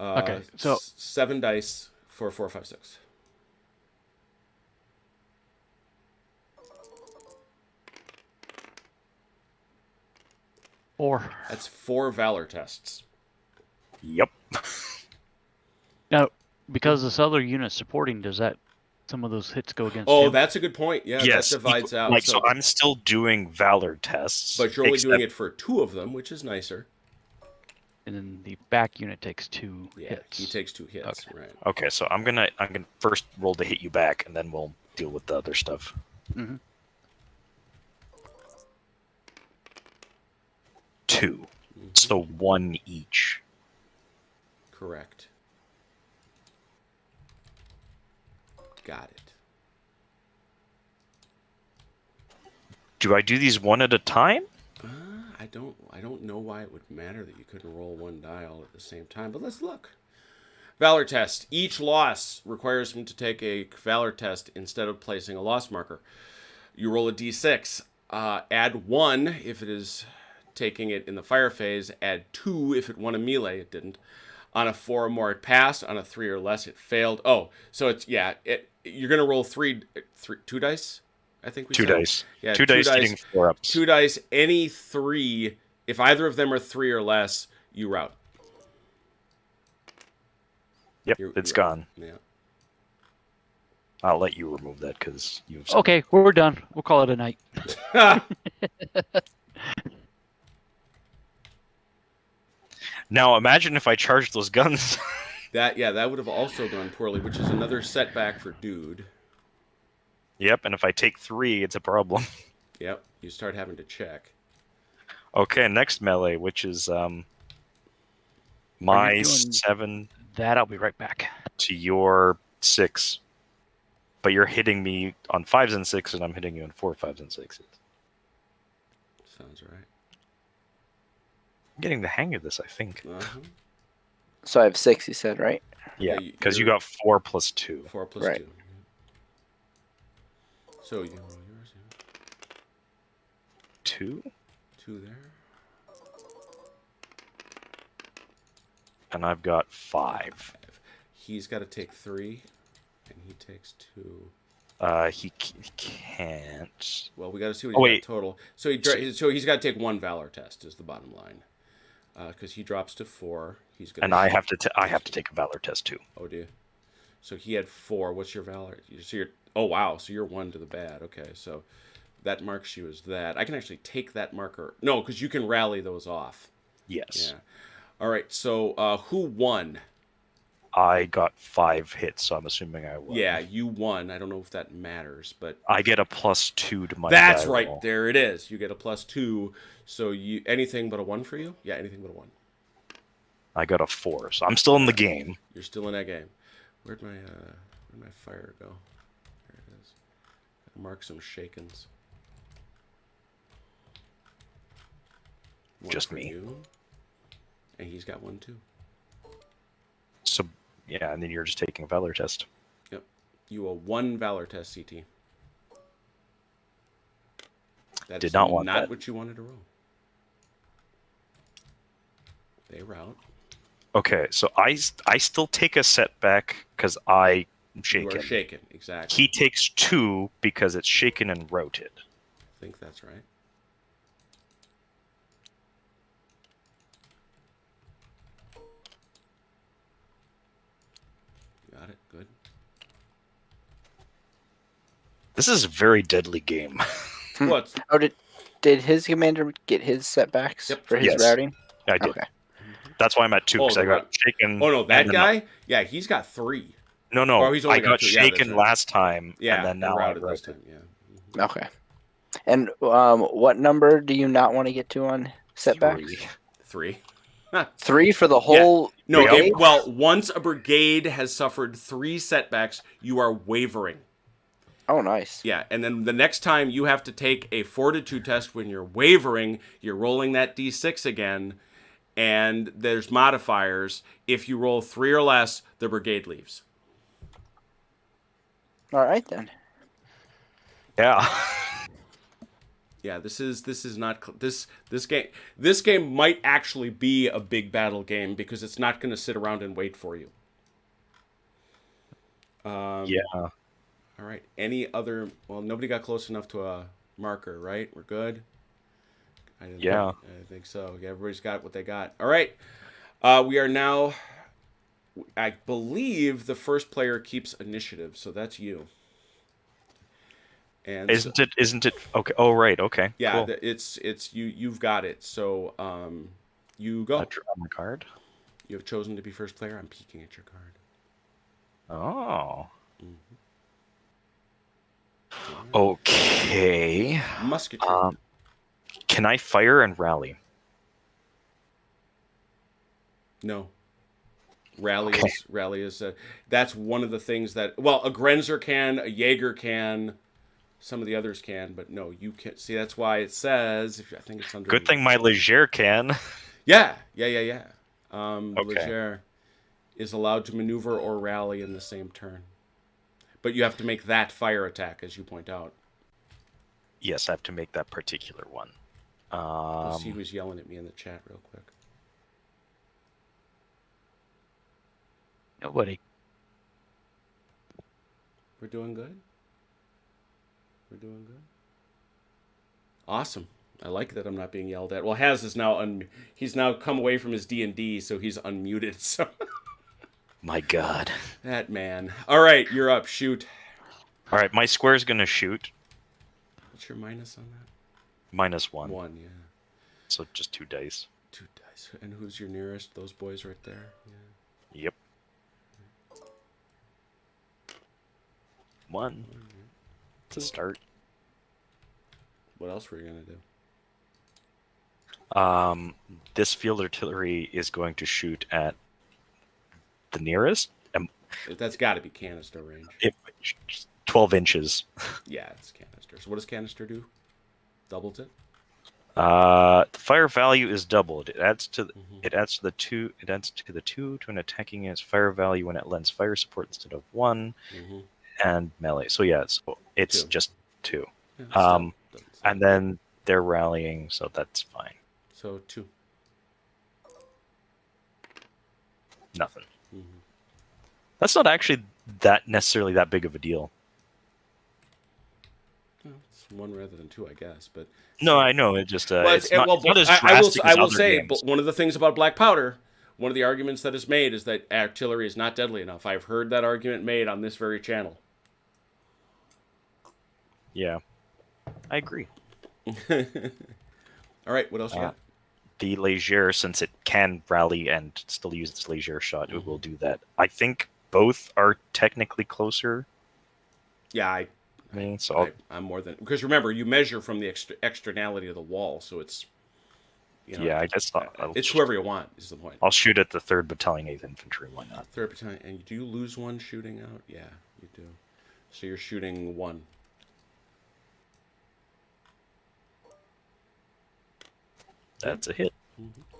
Okay, so 7 dice for 4, 5, 6. Or That's 4 Valor tests. Yep. now, because this other unit's supporting, does that some of those hits go against Oh, him? that's a good point. Yeah, Yes. that divides out. Like so, I'm still doing Valor tests, but you're only except- doing it for 2 of them, which is nicer. And then the back unit takes 2 Yeah, hits. he takes 2 hits. Okay. Right. Okay, so I'm gonna first roll to hit you back, and then we'll deal with the other stuff. Mm-hmm. 2. So 1 each. Correct. Got it. Do I do these one at a time? I don't know why it would matter that you couldn't roll 1 die all at the same time, but let's look. Valor test. Each loss requires him to take a Valor test instead of placing a loss marker. You roll a d6. Add 1 if it is taking it in the fire phase. Add 2 if it won a melee. It didn't. On a 4 or more, it passed. On a 3 or less, it failed. Oh, so it's you're gonna roll 2 dice. I think we 2 said. dice. Yeah, 2 dice hitting 4 ups. 2 dice. Any 3. If either of them are 3 or less, you rout. Yep, it's gone. Yeah. I'll let you remove that because you've. Okay, we're done. We'll call it a night. Now imagine if I charged those guns. That would have also gone poorly, which is another setback for dude. Yep, and if I take 3, it's a problem. Yep, you start having to check. Okay, next melee, which is my doing 7 That I'll be right back. to your 6. But you're hitting me on 5s and 6s, and I'm hitting you on 4, 5s, and 6s. Sounds right. I'm getting the hang of this, I think. Uh-huh. So I have 6, you said, right? Yeah, Yeah, because you you're- got 4 plus 2. 4 plus Right. 2. So you roll yours. 2? 2 there. And I've got 5. He's got to take 3, and he takes 2. He can't. Well, we got to see what Oh, he's wait. got total. So he's got to take 1 Valor test is the bottom line. Because he drops to 4. He's gonna. And I have to take a Valor test too. Oh, do you? So he had 4. What's your Valor? So you're. Oh wow. So you're 1 to the bad. Okay. So that marks you as that. I can actually take that marker. No, because you can rally those off. Yes. Yeah. All right. So who won? I got 5 hits, so I'm assuming I won. Yeah, you won. I don't know if that matters, but I get a +2 to my. that's die right. roll. There it is. You get a +2. So you anything but a 1 for you? Yeah, anything but a 1. I got a 4, so I'm still in the game. You're still in that game. Where'd my fire go? There it is. Gotta mark some shakens. 1 Just for me. you. And he's got 1 too. So yeah, and then you're just taking a Valor test. Yep. You a 1 Valor test, CT. That Did is not want not that. what you wanted to roll. They route. Okay, so I still take a setback because I'm You shaken. are shaken, exactly. He takes 2 because it's shaken and routed. I think that's right. Got it. Good. This is a very deadly game. What? Oh, did his commander get his setbacks Yep. for his Yes. routing? I did. Okay. That's why I'm at 2 Oh, because the I got route. shaken. Oh no, that and then- guy? Yeah, he's got 3. No, Oh, he's only I got got 2. Yeah, that's shaken right. last time, Yeah, and then now I routed this routed. time. Yeah. Okay. And what number do you not want to get to on setbacks? 3. 3. 3 for the Yeah. whole No, brigade? well, once a brigade has suffered 3 setbacks, you are wavering. Oh, nice. Yeah, and then the next time you have to take a fortitude test when you're wavering, you're rolling that d6 again, and there's modifiers. If you roll 3 or less, the brigade leaves. All right then. Yeah. Yeah, this is not this game might actually be a big battle game because it's not going to sit around and wait for you. Yeah. All right. Any other? Well, nobody got close enough to a marker, right? We're good. Yeah. I think so. Yeah, everybody's got what they got. All right. We are now. I believe the first player keeps initiative, so that's you. And Isn't it? Okay. Oh, right. Okay. yeah, Cool. it's you. You've got it. So you go. I draw my card. You have chosen to be first player. I'm peeking at your card. Oh. Okay. Musketeer. Can I fire and rally? No. Rally Okay. is that's one of the things that a Grenzer can, a Jaeger can, some of the others can, but no, you can't. See, that's why it says I think it's under. Good thing my Leger can. Yeah. Okay. Leger is allowed to maneuver or rally in the same turn, but you have to make that fire attack, as you point out. Yes, I have to make that particular one. Let's see who's yelling at me in the chat real quick. Nobody. We're doing good. We're doing good. Awesome. I like that I'm not being yelled at. Well, Haz is now he's now come away from his D&D, so he's unmuted. So My God. that man. All right, you're up. Shoot. All right, my square's gonna shoot. What's your minus on that? -1. 1, yeah. So just 2 dice. 2 dice. And who's your nearest? Those boys right there. Yeah. Yep. 1 to start. What else were you gonna do? This field artillery is going to shoot at the nearest. That's got to be canister range. 12 inches. Yeah, it's canister. So what does canister do? Doubles it. The fire value is doubled. It adds to the 2. It adds to the 2 to an attacking unit's fire value when it lends fire support instead of 1, and melee. So yeah, it's 2. just 2. Yeah, still doesn't sound- And then they're rallying, so that's fine. So 2. Nothing. That's not actually that necessarily that big of a deal. Well, it's 1 rather than 2, I guess. But No, I know. It just well, it's not as I will drastic as other say, games. but one of the things about black powder, one of the arguments that is made is that artillery is not deadly enough. I've heard that argument made on this very channel. Yeah, I agree. All right, what else you got? The Leger, since it can rally and still use its Leger shot, it will do that. I think both are technically closer. Yeah, I'm more than, because remember, you measure from the externality of the wall, so it's yeah, I guess it's whoever you want is the point. I'll shoot at the 3rd Battalion 8th Infantry. Why not? 3rd Battalion, and do you lose 1 shooting out? Yeah, you do. So you're shooting 1. That's a hit.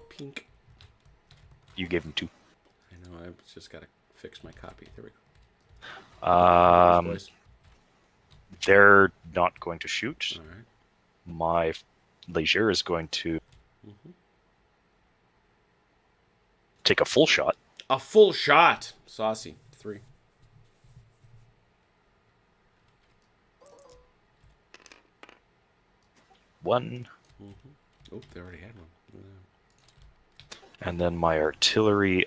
Pink. You gave him 2. I know. I've just got to fix my copy. There we go. Boys. They're not going to shoot. All right. My Leger is going to take a full shot. A full shot. Saucy. 3. One. Oh, they already had one. And then my artillery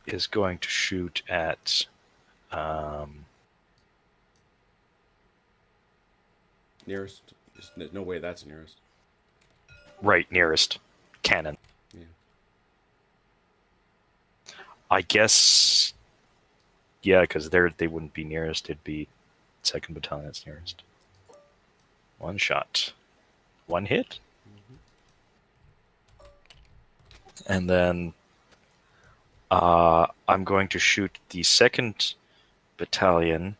is going to shoot at Nearest. There's no way that's nearest. right nearest cannon. Yeah. I guess, yeah, because they wouldn't be nearest. It'd be 2nd Battalion that's nearest. One shot. One hit. And then I'm going to shoot the 2nd Battalion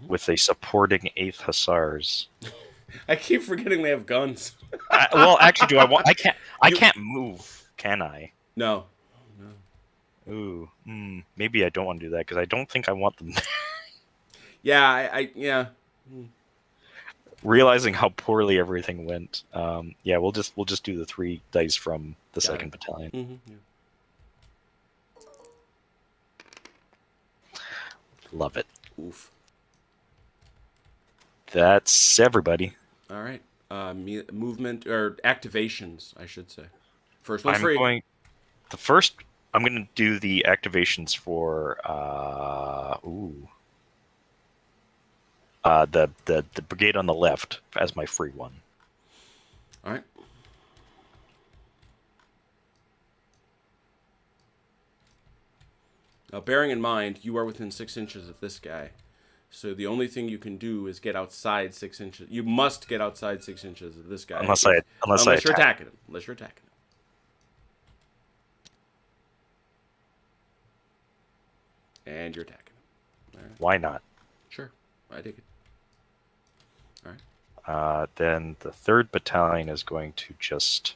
with a supporting 8th Hussars. I keep forgetting they have guns. Well, actually, do I want? I can't move, can I? No. Ooh, maybe I don't want to do that because I don't think I want them. Yeah, yeah. Realizing how poorly everything went, yeah, we'll just do the 3 dice from the 2nd Battalion. Yeah. Love it. Oof. That's everybody. All right. Movement or activations, I should say. First one's free. I'm going to do the activations for the brigade on the left as my free one. All right. Now, bearing in mind, you are within 6 inches of this guy. So the only thing you can do is get outside 6 inches. You must get outside 6 inches of this guy. Unless you're attacking him. Unless you're attacking him. And you're attacking him. Right. Why not? Sure. I dig it. All right. Then the 3rd Battalion is going to just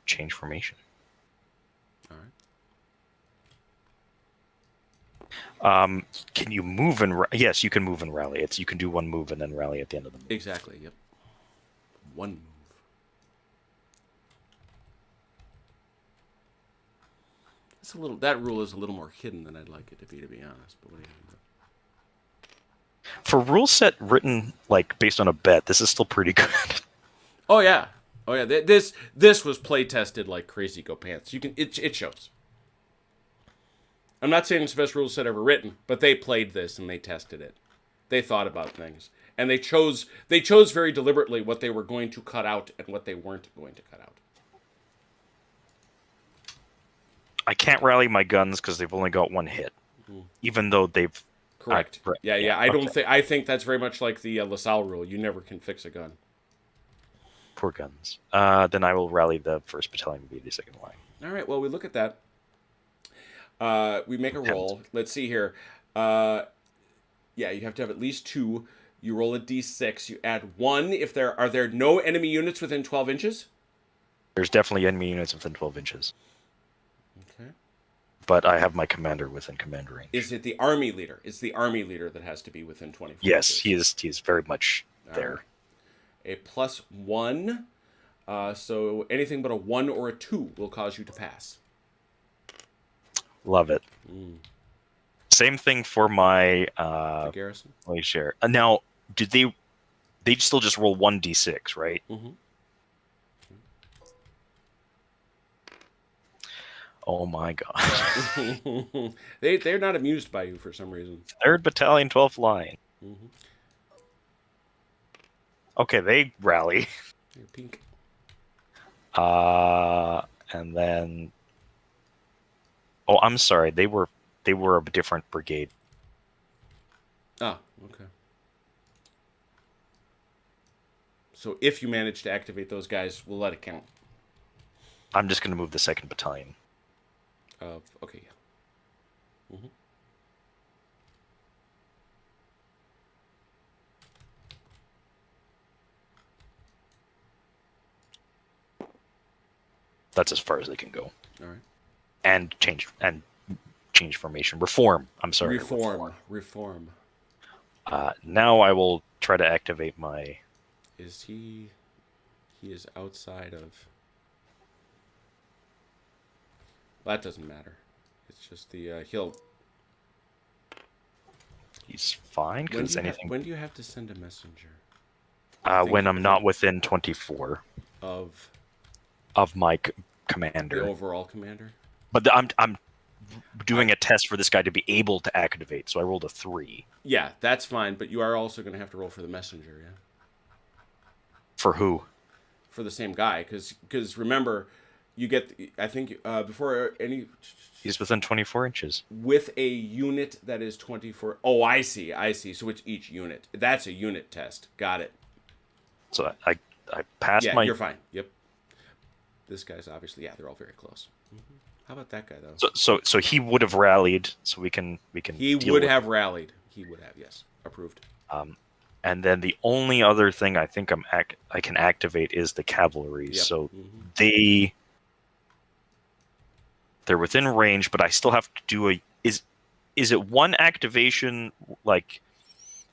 change formation. All right. Can you move and yes, you can move and rally. You can do one move and then rally at the end of the move. Exactly. Yep. One move. That rule is a little more hidden than I'd like it to be honest. But what do you do? For rule set written like based on a bet, this is still pretty good. Oh yeah. This was play tested like crazy. Go pants. It shows. I'm not saying it's the best rule set ever written, but they played this and they tested it. They thought about things. And they chose very deliberately what they were going to cut out and what they weren't going to cut out. I can't rally my guns because they've only got 1 hit. Even though they've correct. Yeah. I think that's very much like the LaSalle rule. You never can fix a gun. Poor guns. Then I will rally the 1st Battalion and be the 2nd line. All right, well, we look at that. We make a roll. Let's see here. Yeah, you have to have at least 2. You roll a d6. You add 1 if are there no enemy units within 12 inches? There's definitely enemy units within 12 inches. Okay. But I have my commander within command range. Is it the army leader? It's the army leader that has to be within 24 Yes, inches. he is very much there. Right. A +1. So anything but a 1 or a 2 will cause you to pass. Love it. Same thing for my garrison. Let me share. Now, did they still just roll 1d6, right? Mm-hmm. Oh my god. They're not amused by you for some reason. 3rd Battalion, 12th line. Mm-hmm. Okay, they rally. You're pink. And then oh, I'm sorry. They were a different brigade. Ah, okay. So if you manage to activate those guys, we'll let it count. I'm just going to move the 2nd Battalion. Okay, yeah. Mm-hmm. That's as far as they can go. All right. And change formation. Reform. I'm sorry. Reform. Now I will try to activate my... He is outside of... That doesn't matter. It's just the he'll. He's fine because anything. When do you have to send a messenger? When I'm not within 24 of my the commander. overall commander. But I'm doing a test for this guy to be able to activate, so I rolled a 3. Yeah, that's fine, but you are also going to have to roll for the messenger, yeah? For who? For the same guy, because remember, you get, I think, before any... He's within 24 inches. With a unit that is 24... Oh, I see. So it's each unit. That's a unit test. Got it. So I passed my... Yeah, you're fine. Yep. This guy's obviously... Yeah, they're all very close. Mm-hmm. How about that guy, though? So he would have rallied, so we can He would have rallied. He would have, yes. Approved. And then the only other thing I think I can activate is the cavalry. Yep. So they're within range, but I still have to do is it one activation, like,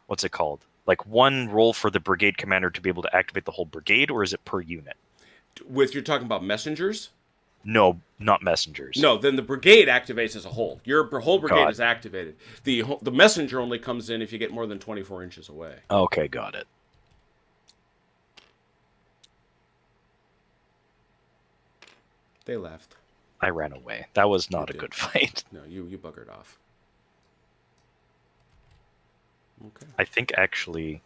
what's it called? Like one roll for the brigade commander to be able to activate the whole brigade, or is it per unit? You're talking about messengers? No, not messengers. No, then the brigade activates as a whole. Your whole brigade is activated. The messenger only comes in if you get more than 24 inches away. Okay, got it. They left. I ran away. That was not a good fight. No, you buggered off. Okay. I think actually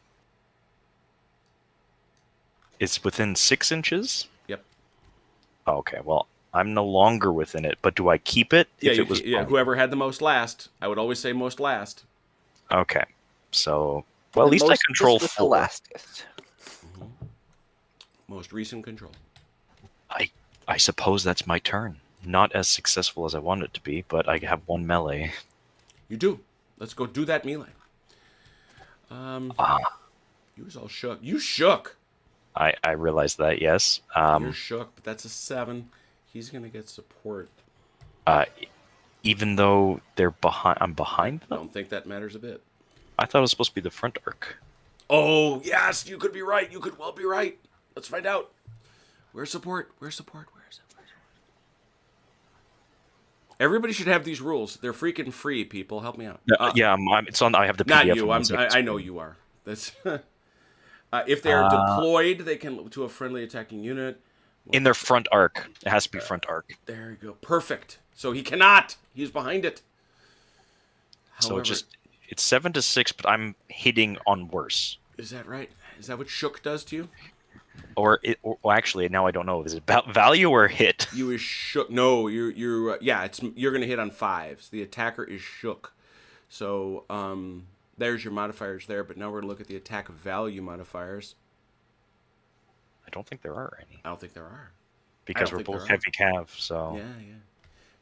it's within 6 inches. Yep. Okay, well, I'm no longer within it, but do I keep it? Yeah, whoever had the most last. I would always say most last. Okay, so at least I control 4. The lastest. Mm-hmm. Most recent control. I suppose that's my turn. Not as successful as I want it to be, but I have 1 melee. You do. Let's go do that melee. You was all shook. You shook. I realize that, yes. You're shook, but that's a 7. He's gonna get support. Even though they're behind, I'm behind them? I don't think that matters a bit. I thought it was supposed to be the front arc. Oh, yes, you could be right. You could well be right. Let's find out. Where's support? Where's support? Where is it? Everybody should have these rules. They're freaking free, people. Help me out. Yeah, it's on. I have the not PDF. you. I know you are. That's if they are deployed, they can to a friendly attacking unit. In their front arc. It has to be front arc. There you go. Perfect. So he cannot. He's behind it. However, so it's 7 to 6, but I'm hitting on worse. Is that right? Is that what shook does to you? Or actually, now I don't know. Is it value or hit? You is shook. No, you're you're gonna hit on 5s. The attacker is shook. So there's your modifiers there. But now we're gonna look at the attack value modifiers. I don't think there are any. I don't think there are. Because we're both heavy cav, so... Yeah.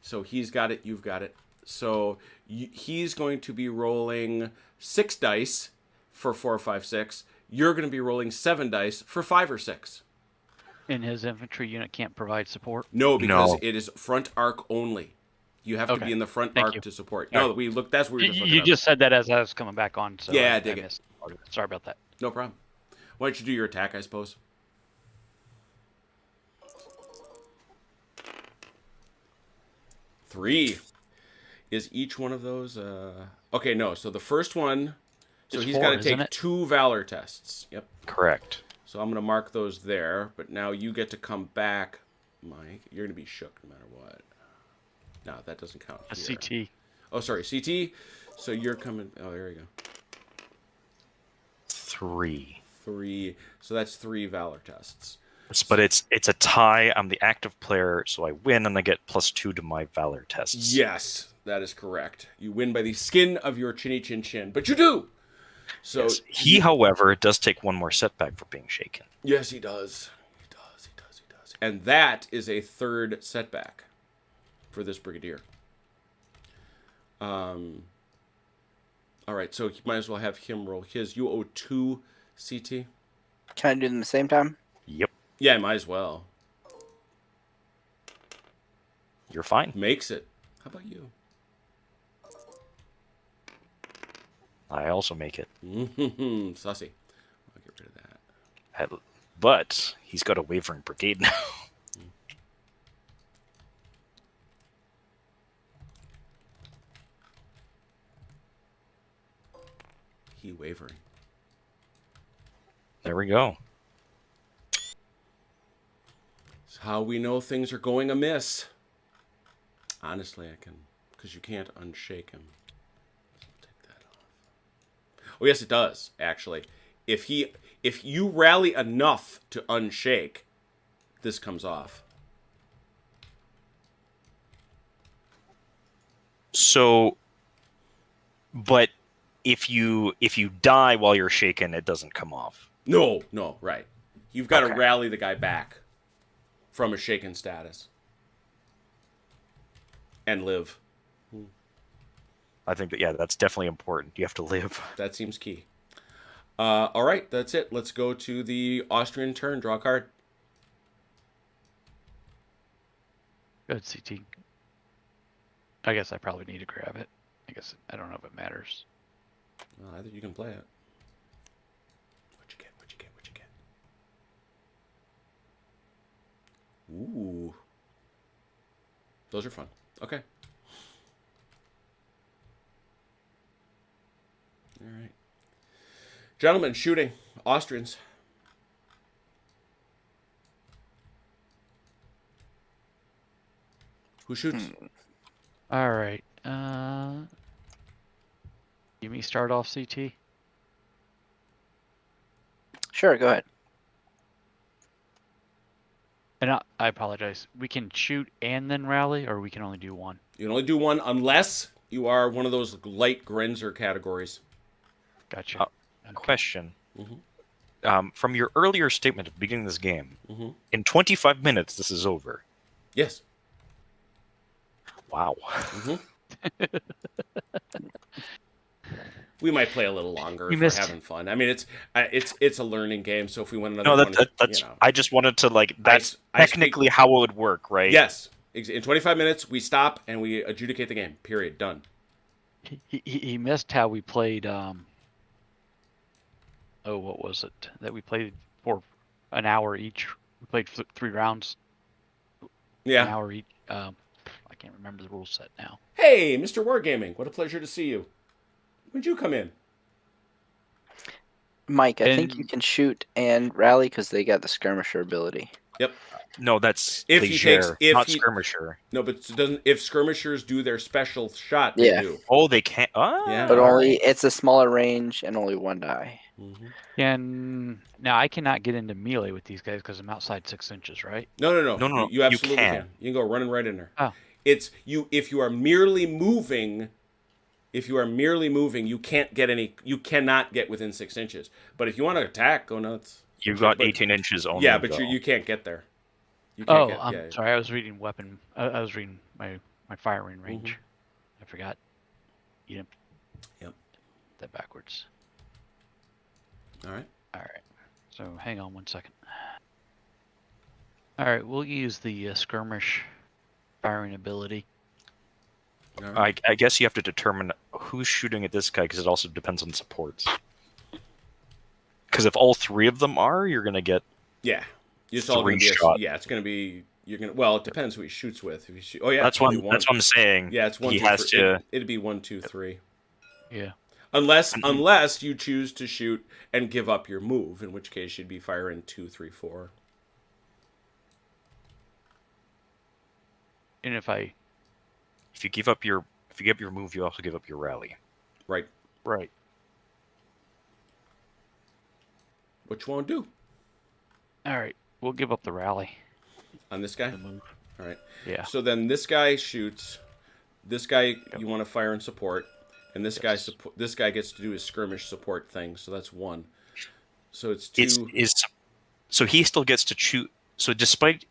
So he's got it, you've got it. So he's going to be rolling 6 dice for 4, 5, 6. You're going to be rolling 7 dice for 5 or 6. And his infantry unit can't provide support? No, because it is front arc only. You have to be in the front arc to support. No, that's where you just said that as I was coming back on. So yeah, I dig it. Sorry about that. No problem. Why don't you do your attack, I suppose? Three. Is each one of those... Okay, no. So the first one... So he's got to take 2 Valour tests. Yep. Correct. So I'm going to mark those there. But now you get to come back, Mike. You're going to be shook no matter what. No, that doesn't count. A CT. Oh, sorry. CT. So you're coming... Oh, there you go. 3. So that's 3 Valour tests. But it's a tie. I'm the active player, so I win, and I get +2 to my Valour tests. Yes, that is correct. You win by the skin of your chinny chin chin. But you do! So yes. He, however, does take 1 more setback for being shaken. Yes, he does. He does. And that is a 3rd setback for this Brigadier. All right, so you might as well have him roll his. You owe 2 CT. Can I do them at the same time? Yep. Yeah, might as well. You're fine. Makes it. How about you? I also make it. Sussy. I'll get rid of that. But he's got a wavering brigade now. he wavering? There we go. It's how we know things are going amiss. Honestly, I can, because you can't unshake him. Take that off. Oh yes, it does actually. If you rally enough to unshake, this comes off. So, but if you die while you're shaken, it doesn't come off. No, right. You've got to Okay. rally the guy back from a shaken status and live. I think that, yeah, that's definitely important. You have to live. That seems key. All right, that's it. Let's go to the Austrian turn. Draw a card. Good CT. I guess I probably need to grab it. I guess I don't know if it matters. Well, I think you can play it. What'd you get? Ooh. Those are fun. Okay. All right. Gentlemen, shooting. Austrians. Who shoots? All right. Give me start off CT. Sure, go ahead. And I apologize. We can shoot and then rally, or we can only do one. You can only do one unless you are one of those light Grenzer categories. Gotcha. Okay. Question. Mm-hmm. From your earlier statement at the beginning of this game, Mm-hmm. in 25 minutes, this is over. Yes. Wow. Mm-hmm. We might play a little longer You if missed. we're having fun. I mean, it's a learning game, so if we win another No, one, that's. you know. I just wanted to that's I technically how it would work, right? Yes. In 25 minutes, we stop and we adjudicate the game. Period. Done. He missed how we played. What was it that we played for an hour each? We played 3 rounds. Yeah. An hour each. I can't remember the rule set now. Hey, Mr. Wargaming, what a pleasure to see you. When'd you come in? Mike, I think And- you can shoot and rally because they got the skirmisher ability. Yep. No, that's If he takes- Leger, if not he- skirmisher. No, but it doesn't. If skirmishers do their special shot, they Yeah. do. Oh, they can't. Ah, Yeah. But All only it's a smaller range and only 1 die. Mm-hmm. And now I cannot get into melee with these guys because I'm outside 6 inches, right? No. No, You absolutely you can. can. You can go running right in there. Oh. It's you. If you are merely moving, you can't get any. You cannot get within 6 inches. But if you want to attack, go nuts. You've got But- 18 inches only. Yeah, but though. you can't get there. You can't Oh, get, I'm yeah. sorry. I was reading weapon. I was reading my firing range. I forgot. Yep. That backwards. All right. All right. So hang on 1 second. All right, we'll use the skirmish firing ability. All right. I guess you have to determine who's shooting at this guy because it also depends on supports. Because if all 3 of them are, you're gonna get. Yeah. It's all gonna 3 be shot. yeah, it's gonna be you're gonna well, it depends who he shoots with. If you shoot, oh yeah, That's it's only one. one. That's what I'm saying. Yeah, it's 1, He 2, has 3. to. It'd be 1, 2, 3. Yeah. Unless you choose to shoot and give up your move, in which case you'd be firing 2, 3, 4. And if If you give up your move, you also give up your rally. Right. right. What you want to do All right, we'll give up the rally. on this guy? The move. All right. Yeah. So then this guy shoots. This guy you want to fire and support, and this guy gets to do his skirmish support thing. So that's 1. So it's 2. So he still gets to shoot. So despite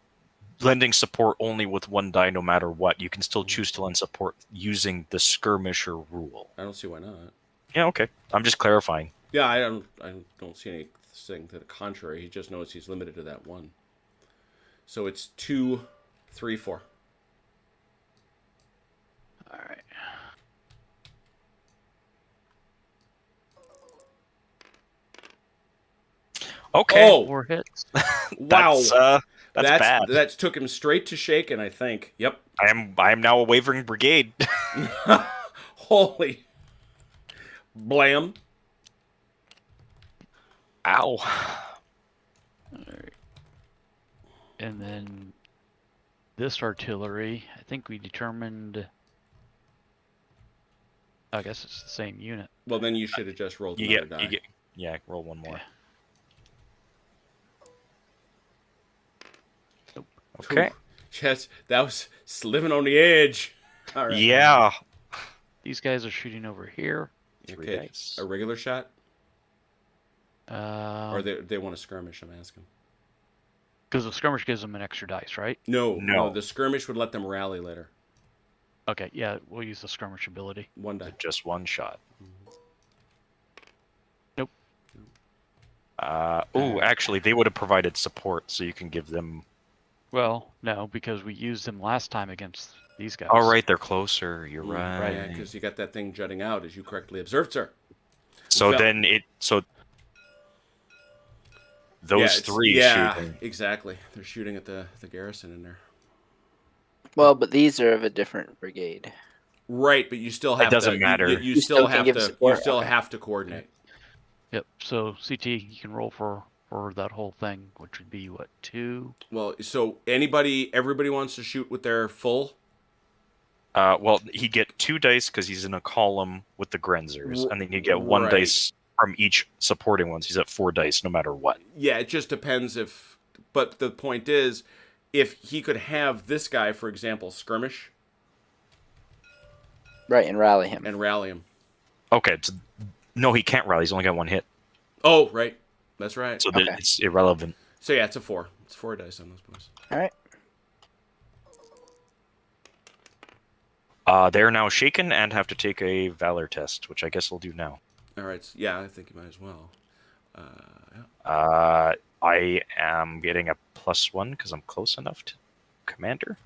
lending support only with 1 die, no matter what, you can still choose to lend support using the skirmisher rule. I don't see why not. Yeah, okay. I'm just clarifying. Yeah, I don't see anything to the contrary. He just knows he's limited to that 1. So it's 2, 3, 4. All right. Okay. Oh, 4 hits. wow. That's bad. That took him straight to shaken, I think. Yep. I am now a wavering brigade. Holy blam. Ow. Alright. And then this artillery, I think we determined. I guess it's the same unit. Well, then you should have just rolled You another get, die. you get, yeah, roll one more. Nope. Okay. Yes, that was living on the edge. All right. Yeah. These guys are shooting over here. 3 Okay. dice. A regular shot, or Because they want to skirmish. I'm asking. the skirmish gives them an extra dice, right? No. The skirmish would let them rally later. Okay, yeah, we'll use the skirmish ability. One die. Just one shot. Nope. Actually, they would have provided support, so you can give them. Well, no, because we used them last time against these guys. All right, they're closer. You're right. Right, because you got that thing jutting out, as you correctly observed, sir. So then those three shooting. Exactly. They're shooting at the garrison in there. Well, but these are of a different brigade. Right, but you still have. It doesn't to, matter. You You still still have can give to. support? You still Okay. have to coordinate. Yep. So CT, you can roll for that whole thing, which would be what, 2? Well, so everybody wants to shoot with their full. Well, he get 2 dice because he's in a column with the Grenzers, and then you get 1 Right. dice from each supporting ones. He's at 4 dice no matter what. Yeah, it just depends if. But the point is, if he could have this guy, for example, skirmish Right, and rally him. and rally him. Okay, no, he can't rally. He's only got 1 hit, Oh, right, that's right. so Okay. it's irrelevant. So yeah, it's a 4. It's 4 dice on those boys. All right. They're now shaken and have to take a Valor test, which I guess we'll do now. All right. So, yeah, I think you might as well. Yeah. I am getting a +1 because I'm close enough to Commander.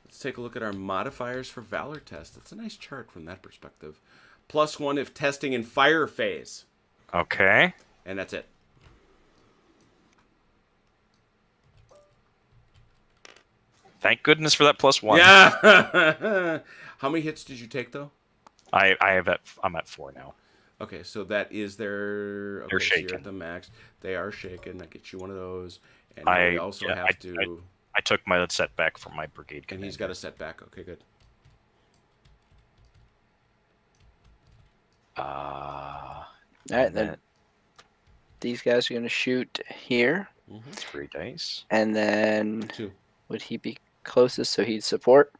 Let's take a look at our modifiers for Valor test. It's a nice chart from that perspective. +1 if testing in fire phase, Okay. and that's it. Thank goodness for that +1. Yeah. How many hits did you take though? I'm at 4 now. Okay, so that is their. Okay, They're so you're shaken. at the max. They are shaken. That gets you one of those. And I- we also yeah, have to. I took my setback from my brigade And commander. he's got a setback. Okay, good. All right, then these guys are going to shoot here, 3 dice. and then 2. would he be closest so he'd support?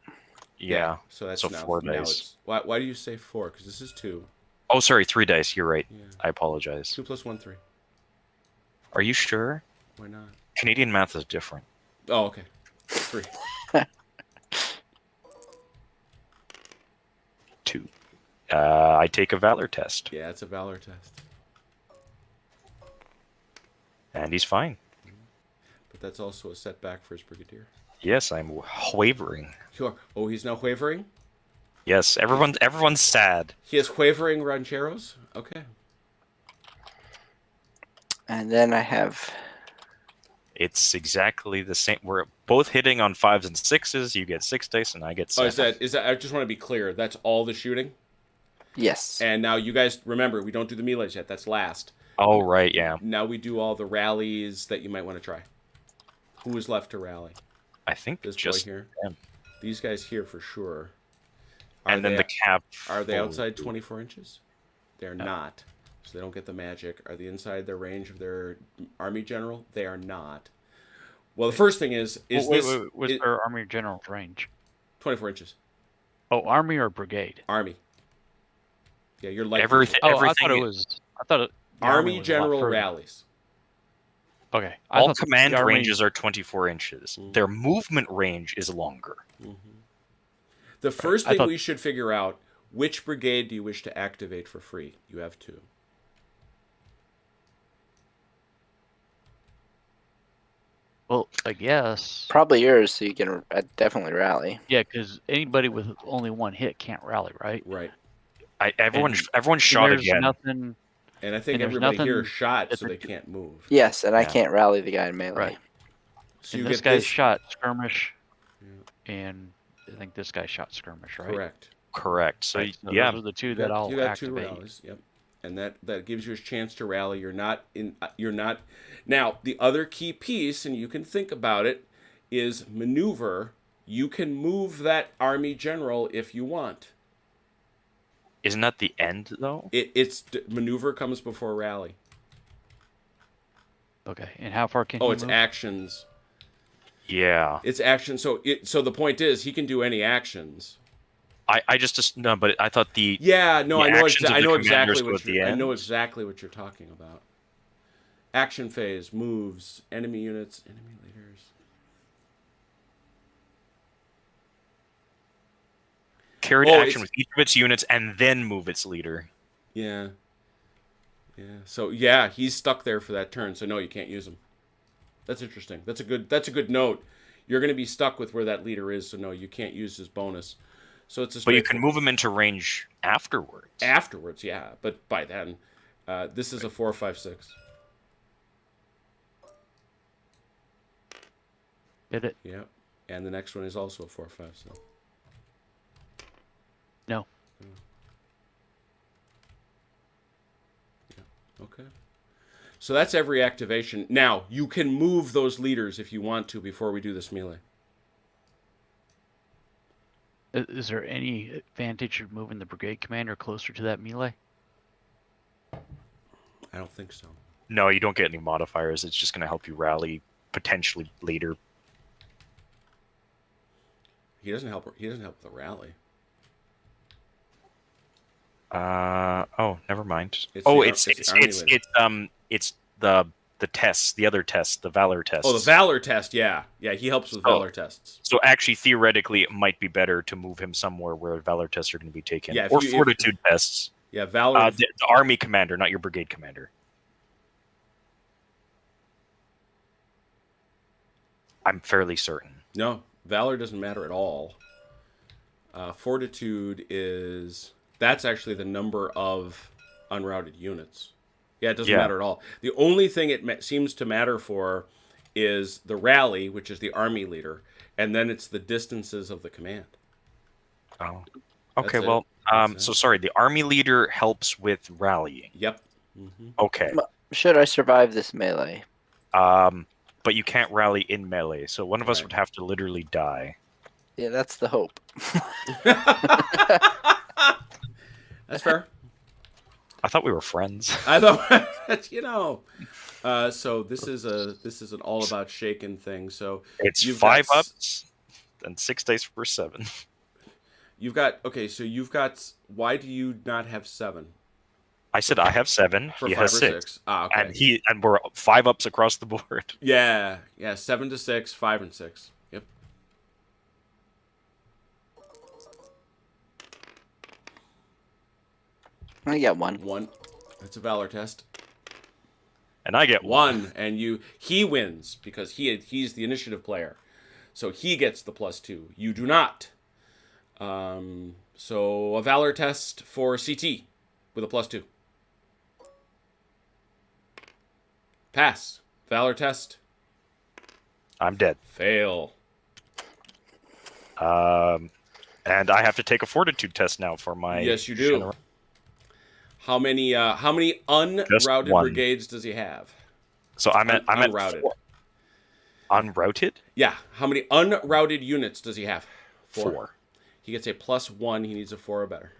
Yeah. So that's So now, 4 now dice. it's, why do you say 4? Because this is 2. Oh, sorry, 3 dice. You're right. Yeah. I apologize. 2 + 1, 3. Are you sure? Why not? Canadian math is different. Oh, okay. 3. 2. I take a Valor test, Yeah, it's a Valor test. and he's fine. But that's also a setback for his brigadier. Yes, I'm wavering. Sure. Oh, he's now wavering? Yes, everyone's sad. He has wavering rancheros? Okay. And then I have It's exactly the same. We're both hitting on 5s and 6s. You get 6 dice, and I get 7. Oh, is that? I just want to be clear. That's all the shooting. yes. And now you guys remember, we don't do the melees yet. That's last. Oh, right, yeah. Now we do all the rallies that you might want to try. Who is left to rally? I think This just boy here. them. These guys here for sure. And then the cap. Are they Oh, outside 24 inches? They're not. So they don't get the magic. Are they inside the range of their army general? They are not. Well, the first thing is What's their army general's range? 24 inches. Oh, army or brigade? Army. Yeah, you're like Everything. Oh, everything. I thought it was. I thought it. the Army was a lot general further. rallies. Okay. I All thought the command army- ranges are 24 inches. Their movement range is longer. The first I thing thought- we should figure out, which brigade do you wish to activate for free? You have 2. Well, I guess. Probably yours, so you can definitely rally. Yeah, because anybody with only 1 hit can't rally, right? Right. Everyone's And shot there's again. nothing. And I think And there's everybody here nothing is shot, that so they they're- can't move. Yes, and I Yeah. can't rally the guy in melee. Right. So And you this get guy's this shot skirmish, and I think this guy shot skirmish, right? correct. Correct. So, Right, so yeah, those are the 2 You that got, I'll you got 2 activate. rallies. Yep. and that gives you a chance to rally. You're not. Now, the other key piece, and you can think about it, is maneuver. You can move that army general if you want. Isn't that the end though? It's maneuver comes before rally. Okay, and how far can Oh, he it's move? actions. Yeah. It's action. So the point is, he can do any actions. I just no, but I thought the Yeah, no, the I know. actions of I the know commanders exactly go what at the you're. I end? know exactly what you're talking about. Action phase, moves, enemy units, enemy leaders. carried Oh, action with each of its units and then move its leader. Yeah. Yeah. So yeah, he's stuck there for that turn. So no, you can't use him. That's interesting. That's a good note. You're going to be stuck with where that leader is. So no, you can't use his bonus. So it's a But you can move him into range afterwards. afterwards. Yeah, but by then, this is a 4, 5, 6. Did it? Yeah, and the next one is also a 4, 5, 6. No. Yeah. Okay. So that's every activation. Now, you can move those leaders if you want to before we do this melee. Is there any advantage of moving the brigade commander closer to that melee? I don't think so. No, you don't get any modifiers. It's just going to help you rally potentially later. He doesn't help with the rally. Oh, never mind. It's the tests, the other tests, the Valour tests. Oh, the Valour test, yeah. Yeah, he helps with Valour tests. So actually, theoretically, it might be better to move him somewhere where Valour tests are going to be taken. Yeah, or Fortitude tests. Yeah, Valour. The army commander, not your brigade commander. I'm fairly certain. No, Valour doesn't matter at all. Fortitude that's actually the number of unrouted units. Yeah, it doesn't matter at all. The only thing it seems to matter for is the rally, which is the army leader, and then it's the distances of the command. Oh, okay. That's Well, it. so sorry. The army leader helps with rallying. Yep. Mm-hmm. Okay. Should I survive this melee? But you can't rally in melee, so one of us Right. would have to literally die. Yeah, that's the hope. That's fair. I thought we were friends. I thought so this is an all about shaking thing. So It's you've 5 got ups and 6 dice for 7. You've got so you've got. Why do you not have 7? I said I have 7. For He 5 has or 6. 6. Ah, okay. And we're 5 ups across the board. Yeah, 7 to 6, 5 and 6. Yep. I get one. 1. That's a Valour test. And I get 1, and he wins because he's the initiative player, so he gets the +2. You do not. So a Valour test for CT with a +2. Pass. Valour test. I'm dead. Fail. And I have to take a fortitude test now for my. Yes, you do. How many unrouted one. brigades does he have? So I'm at unrouted. 4. Unrouted? Yeah. How many unrouted units does he have? 4. He gets a +1. He needs a 4 or better.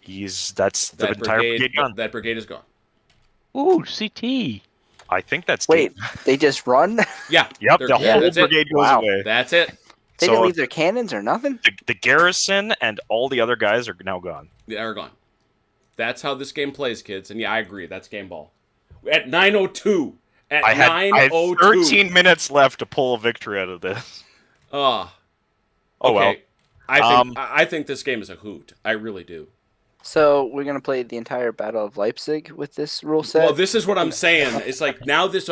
That's the entire brigade gone. That brigade is gone. Ooh, CT. I think that's Wait, game. they just run? Yeah. Yep, the whole that's brigade it. goes Wow. away. That's it. They So didn't leave their cannons or nothing? the garrison and all the other guys are now gone. They're gone. That's how this game plays, kids. And yeah, I agree. That's game ball. At 9:02. At I had 9:02. 13 minutes left to pull a victory out of this. Oh well. I think this game is a hoot. I really do. So we're going to play the entire Battle of Leipzig with this rule set? Well, this is what I'm saying. It's like now this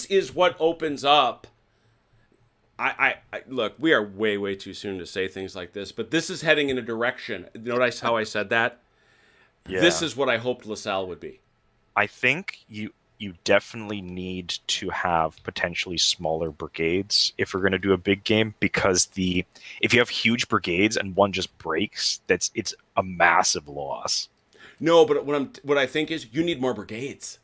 is what opens up. I look, we are way too soon to say things like this, but this is heading in a direction. Notice how I said that? Yeah. This is what I hoped LaSalle would be. I think you definitely need to have potentially smaller brigades if you're going to do a big game, because if you have huge brigades and one just breaks, it's a massive loss. No, but what I think is you need more brigades.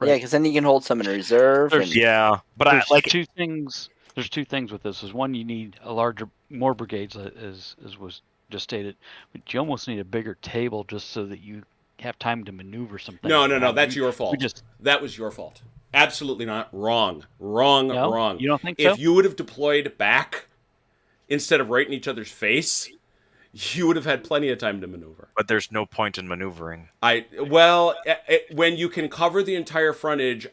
Yeah, because then you can hold some in reserve. There's- And Yeah, but I There's like two things. There's two things with this. Is one, you need more brigades, as was just stated, but you almost need a bigger table just so that you have time to maneuver some things. No. That's your fault. That was your fault. Absolutely not. Wrong. No? You don't think so? If you would have deployed back instead of right in each other's face, you would have had plenty of time to maneuver. but there's no point in maneuvering. When you can cover the entire frontage,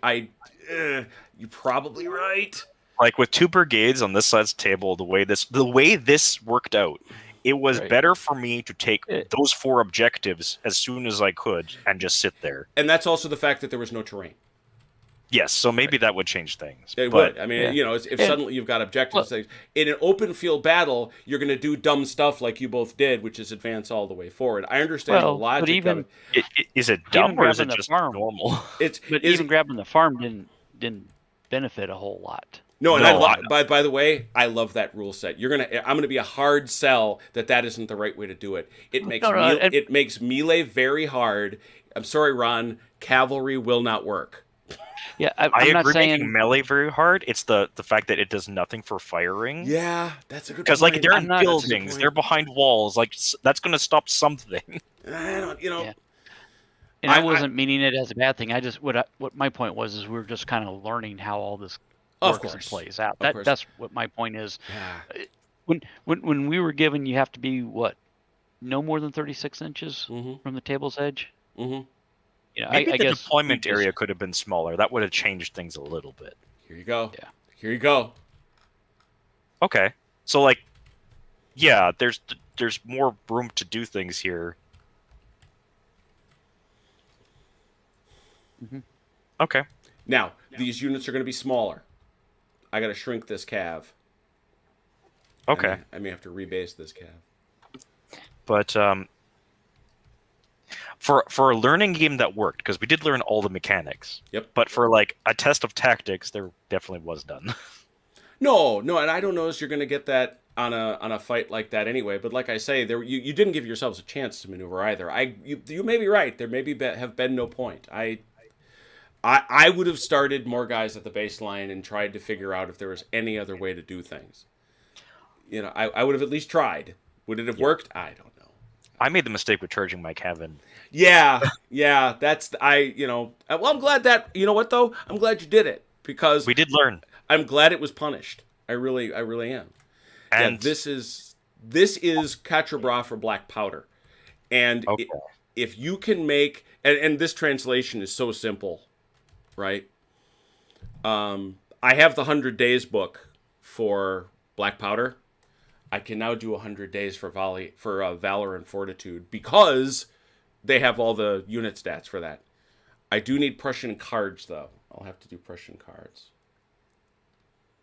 you're probably right. Like with two brigades on this side's table, the way this worked out, it was Right. better for me to take those 4 objectives as soon as I could and just sit there. And that's also the fact that there was no terrain. Yes, so maybe that would change things. It but would. I mean, Yeah. you know, if suddenly you've got objectives, in an open field battle, you're going to do dumb stuff like you both did, which is advance all the way forward. I understand the logic. But even of it. Is it dumb or is it grabbing the just farm. normal? Even grabbing the farm didn't benefit a whole lot. No, and No, by the way, I love that rule set. I'm gonna be a hard sell that isn't the right way to do it. It makes it makes melee very hard. I'm sorry, Ron. Cavalry will not work. Yeah, I I'm not agree saying making melee very hard. It's the fact that it does nothing for firing. Yeah, that's a good point. Because like they're I'm in not- buildings, they're behind walls. Like that's going to stop something. I don't, you know. Yeah. And I wasn't meaning it as a bad thing. I just what my point was is we're just kind of learning how all this works and plays out. That's what my point is. Yeah. When we were given, you have to be no more than 36 inches Mhm. from the table's edge. Mhm. You know, Maybe I the guess deployment area could have been smaller. That would have changed things a little bit. Here you go. Yeah. Here you go. Okay, so like, yeah, there's more room to do things here. Mhm. Okay. Now, these units are going to be smaller. I got to shrink this cav. Okay. I may have to rebase this cav. But for a learning game that worked, because we did learn all the mechanics. Yep. But for like a test of tactics, there definitely was none. No, and I don't notice you're going to get that on a fight like that anyway. But like I say, you didn't give yourselves a chance to maneuver either. You may be right. There may have been no point. I would have started more guys at the baseline and tried to figure out if there was any other way to do things. You know, I would have at least tried. Would it have worked? I don't know. I made the mistake with charging my Kevin. Yeah. Well, I'm glad that, you know what though? I'm glad you did it because We did learn. I'm glad it was punished. I really am. And yeah, this is Quatre Bras for black powder, and okay. if you can make and this translation is so simple, right? I have the 100 Days book for black powder. I can now do 100 days for Valour and Fortitude because they have all the unit stats for that. I do need Prussian cards though. I'll have to do Prussian cards.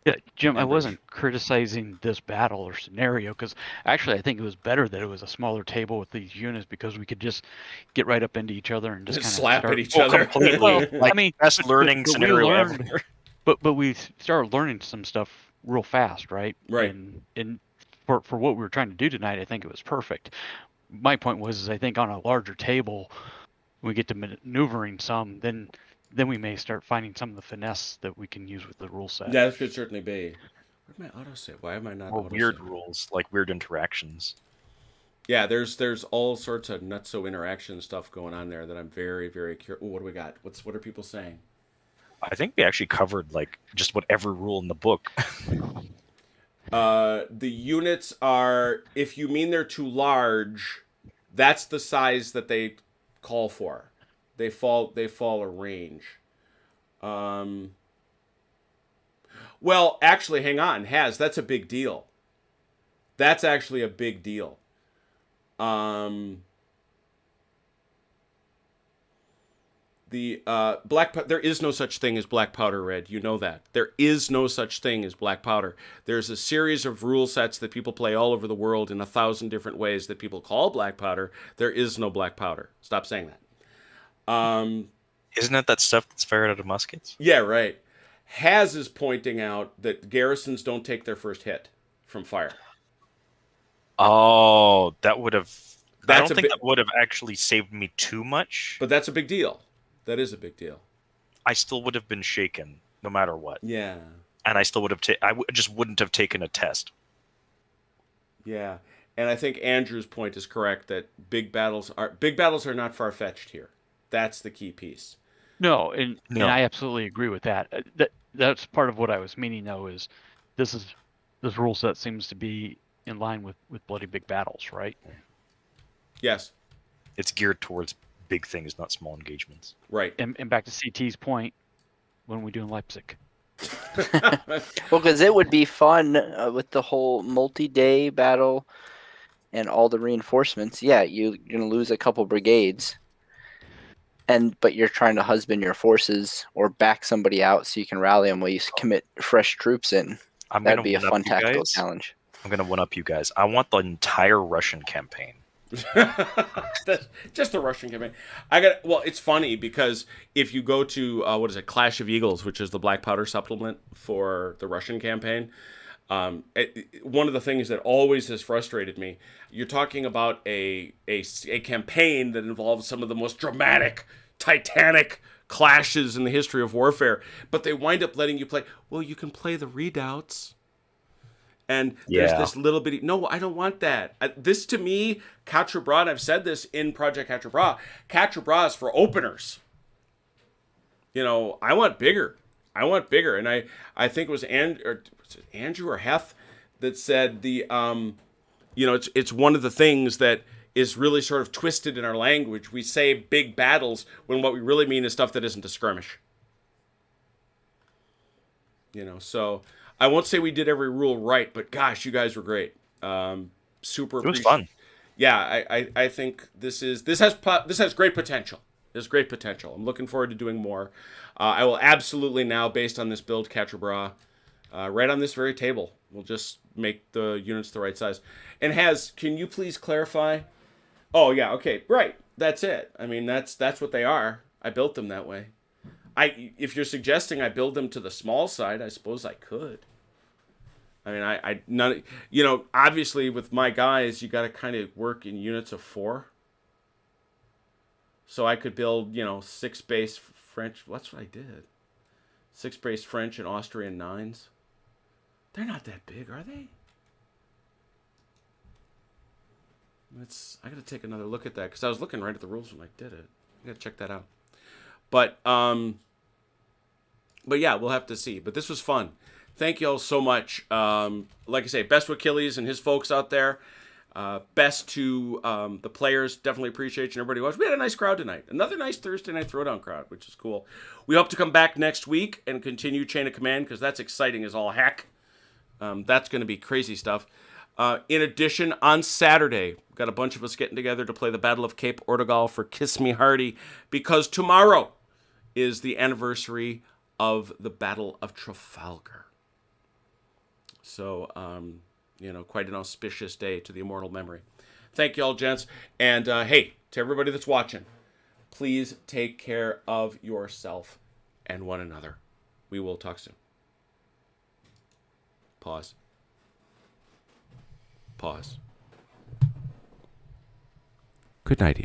Yeah, Jim, I wasn't criticizing this battle or scenario because actually I think it was better that it was a smaller table with these units because we could just get right up into each other and just kind of slap at each other. Completely. Well, Like, I mean, best learning but we scenario learned- ever. But we started learning some stuff real fast, right? Right. And for what we were trying to do tonight, I think it was perfect. My point was, I think on a larger table, we get to maneuvering some, then we may start finding some of the finesse that we can use with the rule set. That could certainly be. Where'd my autosave? Why am I not Or autosave? weird rules, like weird interactions. Yeah, there's all sorts of nutso interaction stuff going on there that I'm very, very curious. What do we got? What are people saying? I think we actually covered like just what every rule in the book. The units are, if you mean they're too large, that's the size that they call for. They fall a range. Well, actually, hang on. That's a big deal. That's actually a big deal. The there is no such thing as black powder, Red. You know that. There is no such thing as black powder. There's a series of rule sets that people play all over the world in 1,000 different ways that people call black powder. There is no black powder. Stop saying that. Isn't it that stuff that's fired out of muskets? Yeah, right. Haz is pointing out that garrisons don't take their first hit from fire. Oh, that would have. I That's don't a think bit, that would have actually saved me too much. but that's a big deal. That is a big deal. I still would have been shaken no matter what, Yeah, and I still would have. Just wouldn't have taken a test. yeah. And I think Andrew's point is correct that big battles are not far fetched here. That's the key piece. No, and No. I absolutely agree with that. That's part of what I was meaning though, is this rule set seems to be in line with bloody big battles, right? Yes, It's geared towards big things, not small engagements. right. And back to CT's point, when we do in Leipzig. Well, because it would be fun with the whole multi-day battle and all the reinforcements. Yeah, you're gonna lose a couple brigades, but you're trying to husband your forces or back somebody out so you can rally them while you commit fresh troops in. That'd be a fun tactical challenge. I'm gonna one up you guys. I want the entire Russian campaign. That's just the Russian campaign. Well, it's funny because if you go to what is it, Clash of Eagles, which is the black powder supplement for the Russian campaign, one of the things that always has frustrated me, you're talking about a campaign that involves some of the most dramatic, titanic clashes in the history of warfare, but they wind up letting you play. Well, you can play the redoubts. And there's Yeah. this little bitty. No, I don't want that. This to me, Quatre Bras, and I've said this in Project Quatre Bras. Quatre Bras is for openers. I want bigger. And I think it was Andrew or Heth that said it's one of the things that is really sort of twisted in our language. We say big battles when what we really mean is stuff that isn't a skirmish. So I won't say we did every rule right, but gosh, you guys were great. Super. It was fun. Yeah, I think this has great potential. There's great potential. I'm looking forward to doing more. I will absolutely now, based on this build, Quatre Bras, right on this very table. We'll just make the units the right size. And can you please clarify? Oh yeah, okay, right. That's it. I mean, that's what they are. I built them that way. If you're suggesting I build them to the small side, I suppose I could. I mean, obviously with my guys, you got to kind of work in units of 4. So I could build, 6 base French. That's what I did. 6 base French and Austrian 9s. They're not that big, are they? I got to take another look at that because I was looking right at the rules when I did it. I got to check that out. But yeah, we'll have to see. But this was fun. Thank you all so much. Like I say, best to Achilles and his folks out there. Best to the players. Definitely appreciate you and everybody watching. We had a nice crowd tonight. Another nice Thursday night Throwdown crowd, which is cool. We hope to come back next week and continue Chain of Command because that's exciting as all heck. That's going to be crazy stuff. In addition, on Saturday, we've got a bunch of us getting together to play the Battle of Cape Ortegal for Kiss Me Hearty because tomorrow is the anniversary of the Battle of Trafalgar. So, quite an auspicious day to the immortal memory. Thank you all, gents. And, hey, to everybody that's watching, please take care of yourself and one another. We will talk soon. Pause. Good night, Ian.